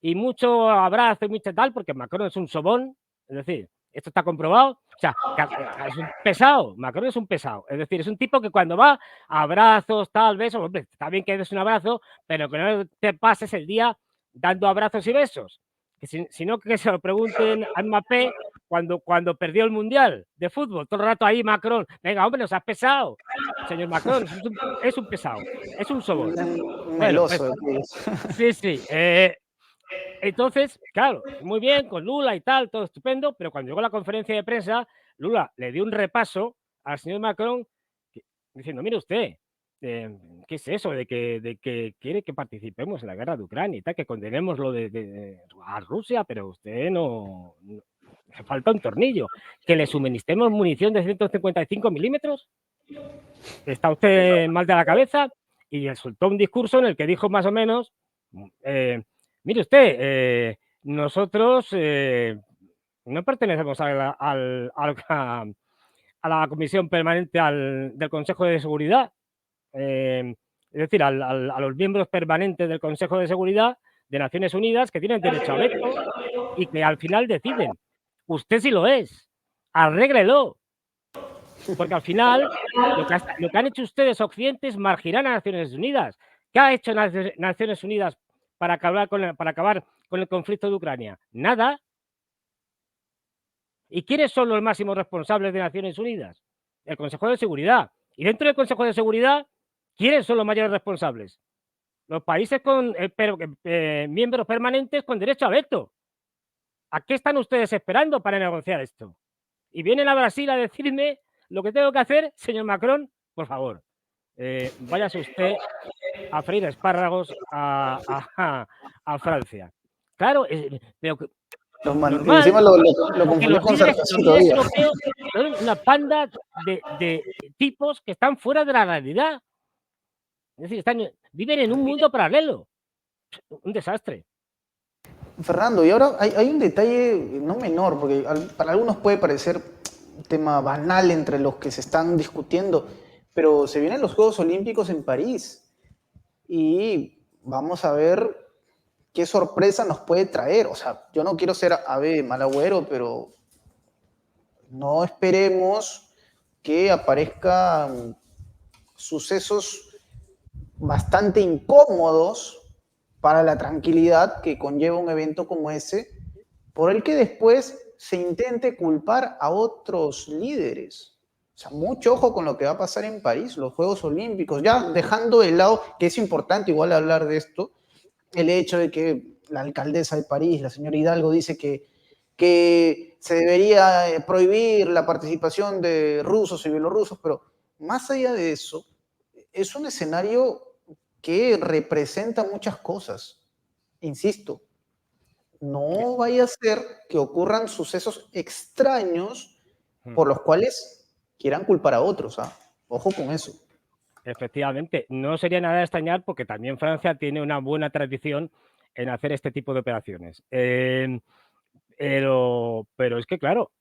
y mucho abrazo y mucho tal, porque Macron es un sobón, es decir, esto está comprobado, o sea, es un pesado, Macron es un pesado, es decir, es un tipo que cuando va, abrazos, tal, besos, hombre, está bien que des un abrazo, pero que no te pases el día dando abrazos y besos, que sino que se lo pregunten a Mbappé cuando perdió el Mundial de fútbol, todo el rato ahí Macron, venga, hombre, nos has pesado, señor Macron, es un pesado, es un sobón. Un Bueno, pues meloso. sí, sí, entonces, claro, muy bien, con Lula y tal, todo estupendo, pero cuando llegó la conferencia de prensa, Lula le dio un repaso al señor Macron diciendo, mire usted, ¿qué es eso de que quiere que participemos en la guerra de Ucrania y tal, que condenemos lo a Rusia, pero usted no le falta un tornillo, que le suministremos munición de 155 milímetros, está usted mal de la cabeza, y le soltó un discurso en el que dijo más o menos, mire usted, nosotros no pertenecemos a la Comisión Permanente del Consejo de Seguridad, es decir, a los miembros permanentes del Consejo de Seguridad de Naciones Unidas que tienen derecho a veto y que al final deciden. Usted sí lo es, arréglelo, porque al final lo que han hecho ustedes, Occidente, es marginar a Naciones Unidas. ¿Qué ha hecho Naciones Unidas para acabar con el conflicto de Ucrania? Nada. ¿Y quiénes son los máximos responsables de Naciones Unidas? El Consejo de Seguridad. Y dentro del Consejo de Seguridad, ¿quiénes son los mayores responsables? Los países con miembros permanentes con derecho a veto. ¿A qué están ustedes esperando para negociar esto? Y vienen a Brasil a decirme lo que tengo que hacer, señor Macron, por favor, váyase usted a freír espárragos a Francia. Claro, pero Y encima normal, lo porque confundió los con líderes, Sarkozy todavía. europeos son una panda de tipos que están fuera de la realidad. Es decir, viven en un mundo paralelo. Un desastre. Fernando, y ahora hay un detalle no menor, porque para algunos puede parecer un tema banal entre los que se están discutiendo, pero se vienen los Juegos Olímpicos en París y vamos a ver qué sorpresa nos puede traer. O sea, yo no quiero ser ave malagüero, pero no esperemos que aparezcan sucesos bastante incómodos para la tranquilidad que conlleva un evento como ese, por el que después se intente culpar a otros líderes. O sea, mucho ojo con lo que va a pasar en París, los Juegos Olímpicos, ya dejando de lado, que es importante igual hablar de esto, el hecho de que la alcaldesa de París, la señora Hidalgo, dice que se debería prohibir la participación de rusos y bielorrusos, pero más allá de eso, es un escenario que representa muchas cosas. Insisto, no vaya a ser que ocurran sucesos extraños por los cuales quieran culpar a otros. ¿Ah? Ojo con eso. Efectivamente, no sería nada de extrañar porque también Francia tiene una buena tradición en hacer este tipo de operaciones. Pero es que, claro,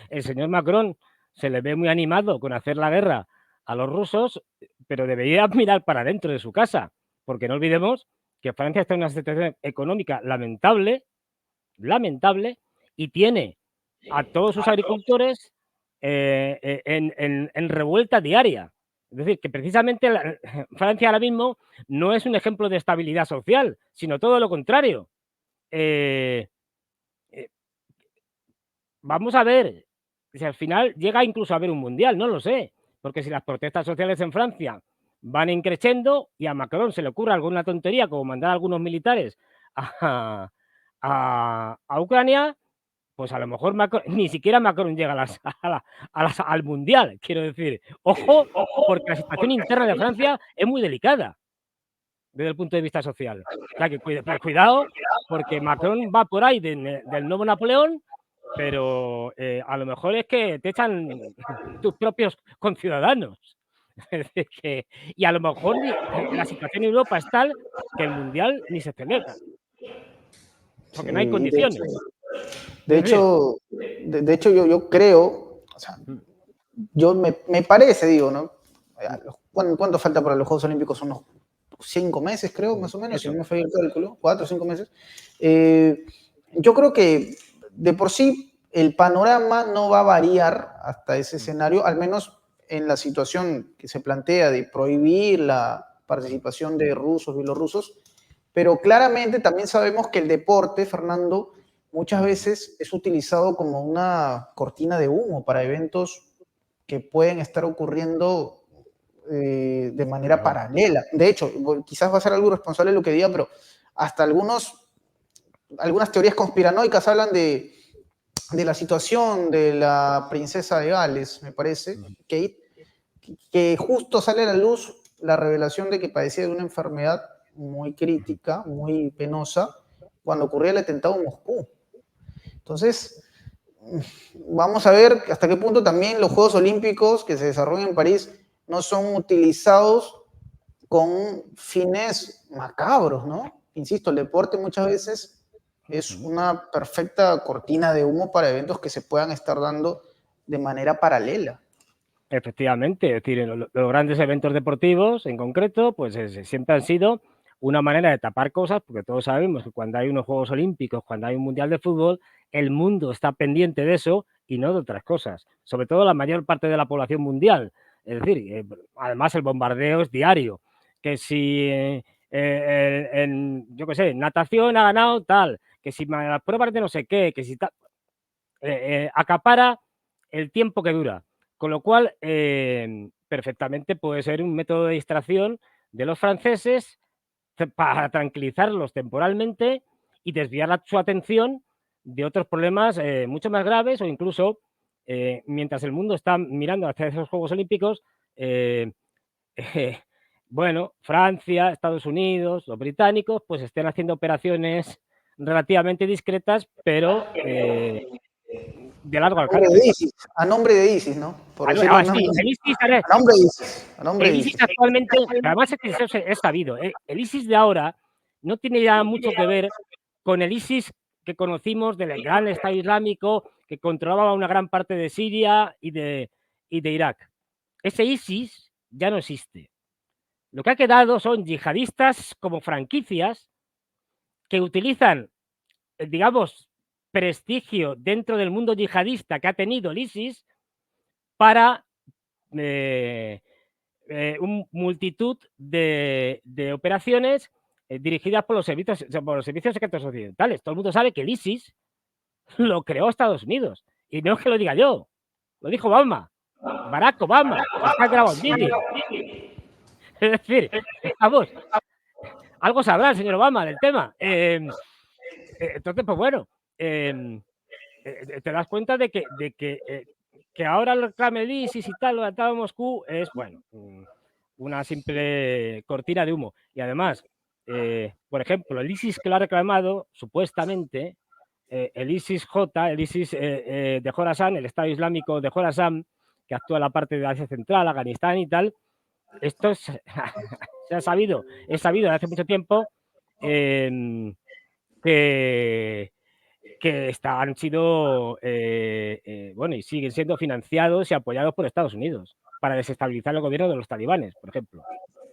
el señor Macron se le ve muy animado con hacer la guerra a los rusos, pero debería mirar para dentro de su casa, porque no olvidemos que Francia está en una situación económica lamentable, y tiene a todos sus agricultores en revuelta diaria. Es decir, que precisamente Francia ahora mismo no es un ejemplo de estabilidad social, sino todo lo contrario. Vamos a ver si al final llega incluso a haber un mundial, no lo sé, porque si las protestas sociales en Francia van increciendo y a Macron se le ocurre alguna tontería como mandar a algunos militares a Ucrania, pues a lo mejor Macron, ni siquiera Macron llega al mundial, quiero decir. Ojo, porque la situación interna de Francia es muy delicada desde el punto de vista social. O sea, que cuidado, porque Macron va por ahí del nuevo Napoleón, pero a lo mejor es que te echan tus propios conciudadanos. Y a lo mejor la situación en Europa es tal que el mundial ni se celebra, porque no hay Sí, condiciones. de Es decir, hecho, de hecho yo creo, o sea, me parece, digo, ¿no? ¿Cuánto falta para los Juegos Olímpicos? Unos 5 meses, creo, más o menos, si no eso. me falla el cálculo, 4 o 5 meses. Yo creo que de por sí el panorama no va a variar hasta ese escenario, al menos en la situación que se plantea de prohibir la participación de rusos, bielorrusos, pero claramente también sabemos que el deporte, Fernando, muchas veces es utilizado como una cortina de humo para eventos que pueden estar ocurriendo de manera Claro. paralela. De hecho, quizás va a ser algo irresponsable lo que diga, pero hasta algunas teorías conspiranoicas hablan de la situación de la princesa de Gales, me parece, Kate, que justo sale a la luz la revelación de que padecía de una enfermedad muy crítica, muy penosa, cuando ocurría el atentado en Moscú. Entonces, vamos a ver hasta qué punto también los Juegos Olímpicos que se desarrollan en París no son utilizados con fines macabros, ¿no? Insisto, el deporte muchas veces es una perfecta cortina de humo para eventos que se puedan estar dando de manera paralela. Efectivamente, es decir, los grandes eventos deportivos en concreto, pues siempre han sido una manera de tapar cosas, porque todos sabemos que cuando hay unos Juegos Olímpicos, cuando hay un Mundial de Fútbol, el mundo está pendiente de eso y no de otras cosas, sobre todo la mayor parte de la población mundial. Es decir, además el bombardeo es diario, que si, yo qué sé, natación ha ganado tal, que si las pruebas de no sé qué, que si tal, acapara el tiempo que dura. Con lo cual, perfectamente puede ser un método de distracción de los franceses para tranquilizarlos temporalmente y desviar su atención de otros problemas mucho más graves o incluso, mientras el mundo está mirando hacia esos Juegos Olímpicos, bueno, Francia, Estados Unidos, los británicos, pues estén haciendo operaciones relativamente discretas, pero de largo alcance. A nombre de ISIS, ¿no? Por decirlo de una Sí, manera. el ISIS, A nombre de ISIS. A nombre de el ISIS ISIS. actualmente, además es que eso es sabido, el ISIS de ahora no tiene ya mucho que ver con el ISIS que conocimos del gran Estado Islámico que controlaba una gran parte de Siria y de Irak. Ese ISIS ya no existe. Lo que ha quedado son yihadistas como franquicias que utilizan, digamos, prestigio dentro del mundo yihadista que ha tenido el ISIS para multitud de operaciones dirigidas por los servicios secretos occidentales. Todo el mundo sabe que el ISIS lo creó Estados Unidos. Y no es que lo diga yo, lo dijo Obama, Barack Obama, está grabado en vídeo. Es decir, vamos, algo sabrá el señor Obama del tema. Entonces, pues bueno, te das cuenta de que ahora lo reclame el ISIS y tal, lo atado en Moscú, es, bueno, una simple cortina de humo. Y además, por ejemplo, el ISIS que lo ha reclamado, supuestamente, el ISIS-J, el ISIS de Jorasán, el Estado Islámico de Jorasán, que actúa en la parte de Asia Central, Afganistán y tal, esto se ha sabido, es sabido desde hace mucho tiempo que han sido, bueno, y siguen siendo financiados y apoyados por Estados Unidos para desestabilizar el gobierno de los talibanes, por ejemplo.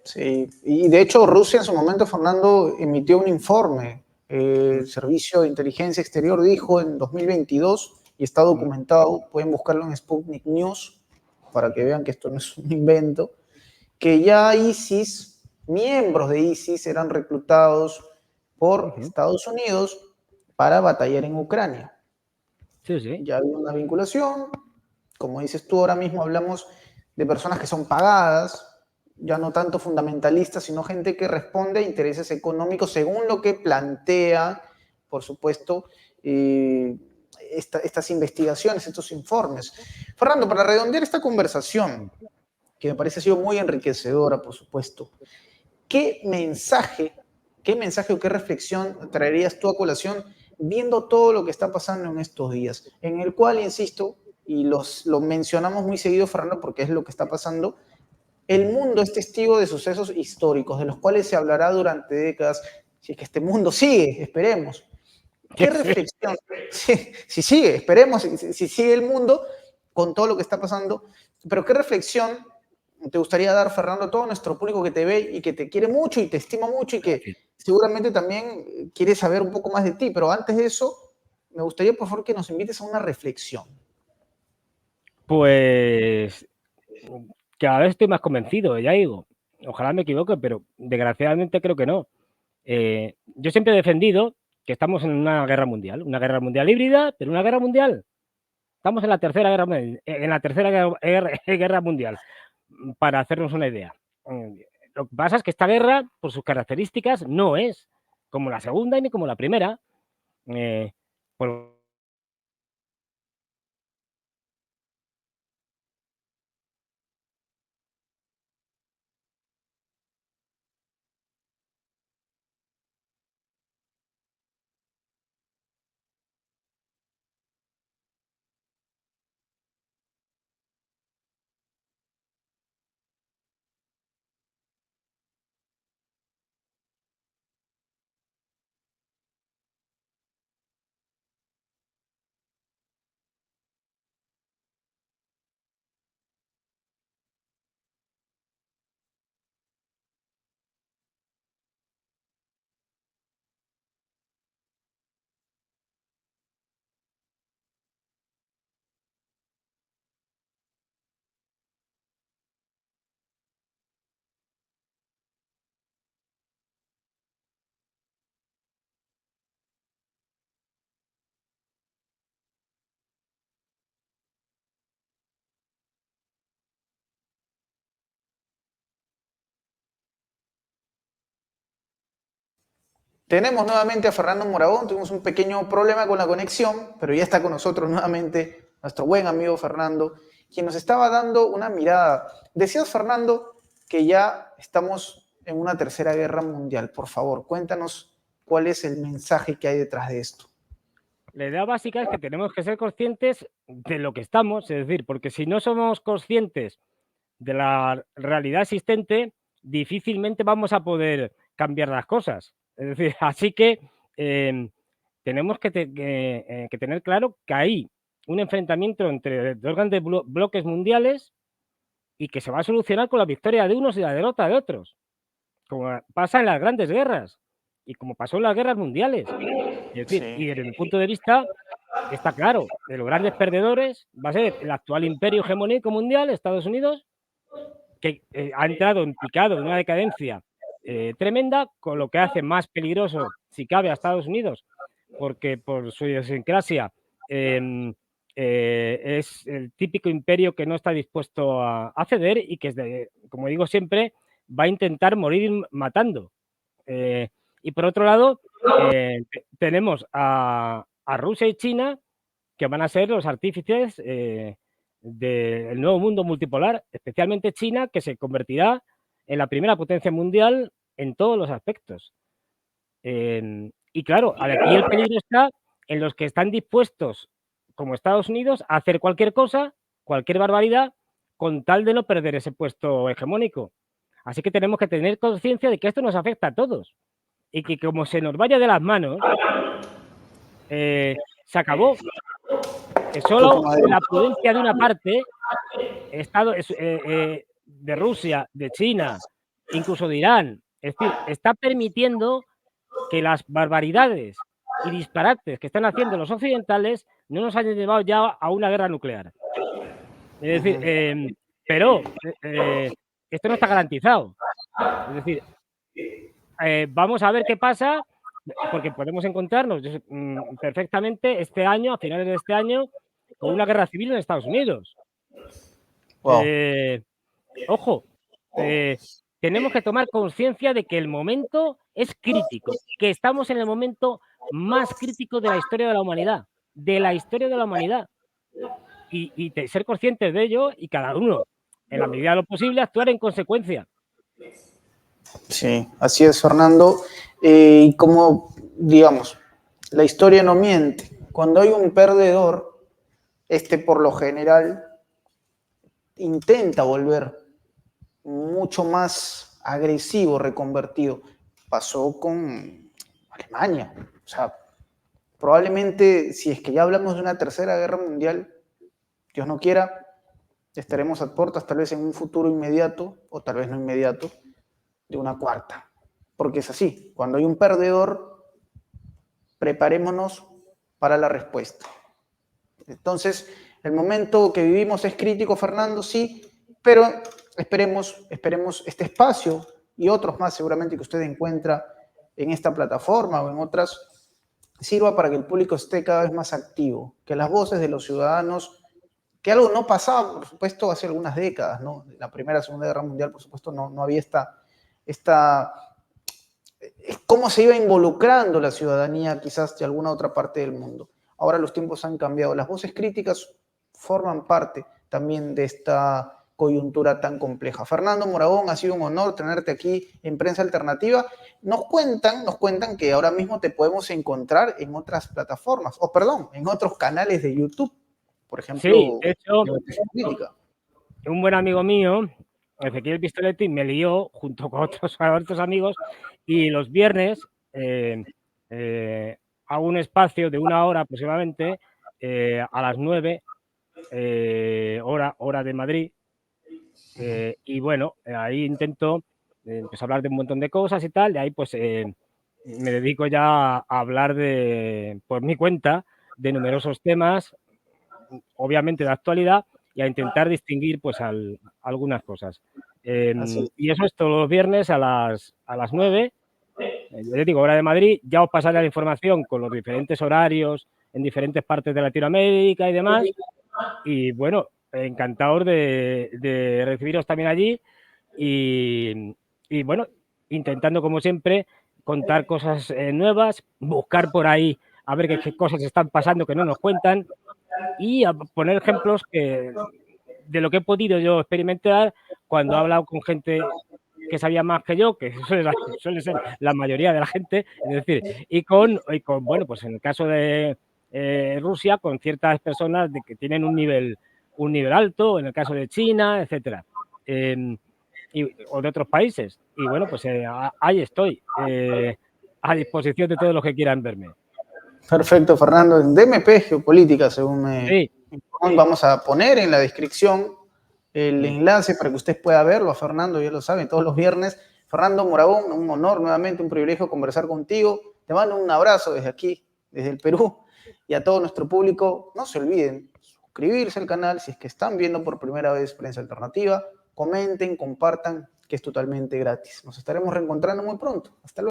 Sí, y de hecho Rusia en su momento, Fernando, emitió un informe. El Servicio de Inteligencia Exterior dijo en 2022 y está documentado, pueden buscarlo en Sputnik News para que vean que esto no es un invento, que ya ISIS, miembros de ISIS eran reclutados por Estados Unidos para batallar en Ucrania. Sí, sí. Ya había una vinculación, como dices tú, ahora mismo hablamos de personas que son pagadas, ya no tanto fundamentalistas, sino gente que responde a intereses económicos según lo que plantea, por supuesto, estas investigaciones, estos informes. Fernando, para redondear esta conversación, que me parece ha sido muy enriquecedora, por supuesto, ¿qué mensaje o qué reflexión traerías tú a colación viendo todo lo que está pasando en estos días? En el cual, insisto, y lo mencionamos muy seguido, Fernando, porque es lo que está pasando, el mundo es testigo de sucesos históricos, de los cuales se hablará durante décadas, si es que este mundo sigue, esperemos. ¿Qué reflexión? Si sigue, esperemos, si sigue el mundo con todo lo que está pasando, pero ¿qué reflexión te gustaría dar, Fernando, a todo nuestro público que te ve y que te quiere mucho y te estima mucho y que seguramente también quiere saber un poco más de ti? Pero antes de eso, me gustaría, por favor, que nos invites a una reflexión. Pues cada vez estoy más convencido, ya digo. Ojalá me equivoque, pero desgraciadamente creo que no. Yo siempre he defendido que estamos en una guerra mundial híbrida, pero una guerra mundial. Estamos en la tercera guerra mundial, para hacernos una idea. Lo que pasa es que esta guerra, por sus características, no es como la segunda ni como la primera. Por Tenemos nuevamente a Fernando Moragón, tuvimos un pequeño problema con la conexión, pero ya está con nosotros nuevamente nuestro buen amigo Fernando, quien nos estaba dando una mirada. Decías, Fernando, que ya estamos en una tercera guerra mundial. Por favor, cuéntanos cuál es el mensaje que hay detrás de esto. La idea básica es que tenemos que ser conscientes de lo que estamos, es decir, porque si no somos conscientes de la realidad existente, difícilmente vamos a poder cambiar las cosas. Es decir, así que tenemos que tener claro que hay un enfrentamiento entre dos grandes bloques mundiales y que se va a solucionar con la victoria de unos y la derrota de otros, como pasa en las grandes guerras y como pasó en las guerras mundiales. Es decir, y desde mi punto de vista, está claro, de los grandes perdedores va a ser el actual imperio hegemónico mundial, Estados Unidos, que ha entrado en picado en una decadencia tremenda, con lo que hace más peligroso, si cabe, a Estados Unidos, porque por su idiosincrasia es el típico imperio que no está dispuesto a ceder y que, como digo siempre, va a intentar morir matando. Y por otro lado, tenemos a Rusia y China, que van a ser los artífices del nuevo mundo multipolar, especialmente China, que se convertirá en la primera potencia mundial en todos los aspectos. Y claro, aquí el peligro está en los que están dispuestos, como Estados Unidos, a hacer cualquier cosa, cualquier barbaridad, con tal de no perder ese puesto hegemónico. Así que tenemos que tener conciencia de que esto nos afecta a todos y que como se nos vaya de las manos, se acabó. Que solo la prudencia de una parte, de Rusia, de China, incluso de Irán, es decir, está permitiendo que las barbaridades y disparates que están haciendo los occidentales no nos hayan llevado ya a una guerra nuclear. Es decir, pero esto no está garantizado. Es decir, vamos a ver qué pasa, porque podemos encontrarnos perfectamente este año, a finales de este año, con una guerra civil en Estados Unidos. Wow. Ojo, tenemos que tomar conciencia de que el momento es crítico, que estamos en el momento más crítico de la historia de la humanidad, y ser conscientes de ello y cada uno, en la medida de lo posible, actuar en consecuencia. Sí, así es, Fernando. Y como, digamos, la historia no miente. Cuando hay un perdedor, por lo general intenta volver mucho más agresivo, reconvertido. Pasó con Alemania. O sea, probablemente si es que ya hablamos de una tercera guerra mundial, Dios no quiera, estaremos a puertas tal vez en un futuro inmediato, o tal vez no inmediato, de una cuarta. Porque es así, cuando hay un perdedor, preparémonos para la respuesta. Entonces, el momento que vivimos es crítico, Fernando, sí, pero esperemos este espacio y otros más seguramente que usted encuentra en esta plataforma o en otras, sirva para que el público esté cada vez más activo, que las voces de los ciudadanos, que algo no pasaba, por supuesto, hace algunas décadas, ¿no? La Primera, Segunda Guerra Mundial, por supuesto, no había cómo se iba involucrando la ciudadanía quizás de alguna otra parte del mundo. Ahora los tiempos han cambiado. Las voces críticas forman parte también de esta coyuntura tan compleja. Fernando Moragón, ha sido un honor tenerte aquí en Prensa Alternativa. Nos cuentan que ahora mismo te podemos encontrar en otras plataformas, o perdón, en otros canales de YouTube, por ejemplo, Sí, de hecho, Política. un buen amigo mío, Ezequiel Pistoletti, me lió junto con otros amigos y los viernes hago un espacio de 1 hora aproximadamente a las 9, hora de Madrid. Y bueno, ahí intento pues hablar de un montón de cosas y tal, y ahí pues me dedico ya a hablar por mi cuenta de numerosos temas, obviamente de actualidad, y a intentar distinguir pues algunas cosas. Y eso es todos los viernes a las 9. Yo les digo, hora de Madrid, ya os pasaré la información con los diferentes horarios en diferentes partes de Latinoamérica y demás. Y bueno, encantador de recibiros también allí y bueno, intentando como siempre contar cosas nuevas, buscar por ahí a ver qué cosas están pasando que no nos cuentan y a poner ejemplos de lo que he podido yo experimentar cuando he hablado con gente que sabía más que yo, que suele ser la mayoría de la gente, es decir, y con bueno, pues en el caso de Rusia, con ciertas personas que tienen un nivel alto, en el caso de China, etcétera, o de otros países. Y bueno, pues ahí estoy, a disposición de todos los que quieran verme. Perfecto, Fernando. En DMP Geopolítica, según Sí. vamos a poner en la descripción el enlace para que usted pueda verlo. A Fernando, ya lo saben, todos los viernes. Fernando Moragón, un honor nuevamente, un privilegio conversar contigo. Te mando un abrazo desde aquí, desde el Perú, y a todo nuestro público. No se olviden suscribirse al canal si es que están viendo por primera vez Prensa Alternativa. Comenten, compartan, que es totalmente gratis. Nos estaremos reencontrando muy pronto. Hasta luego.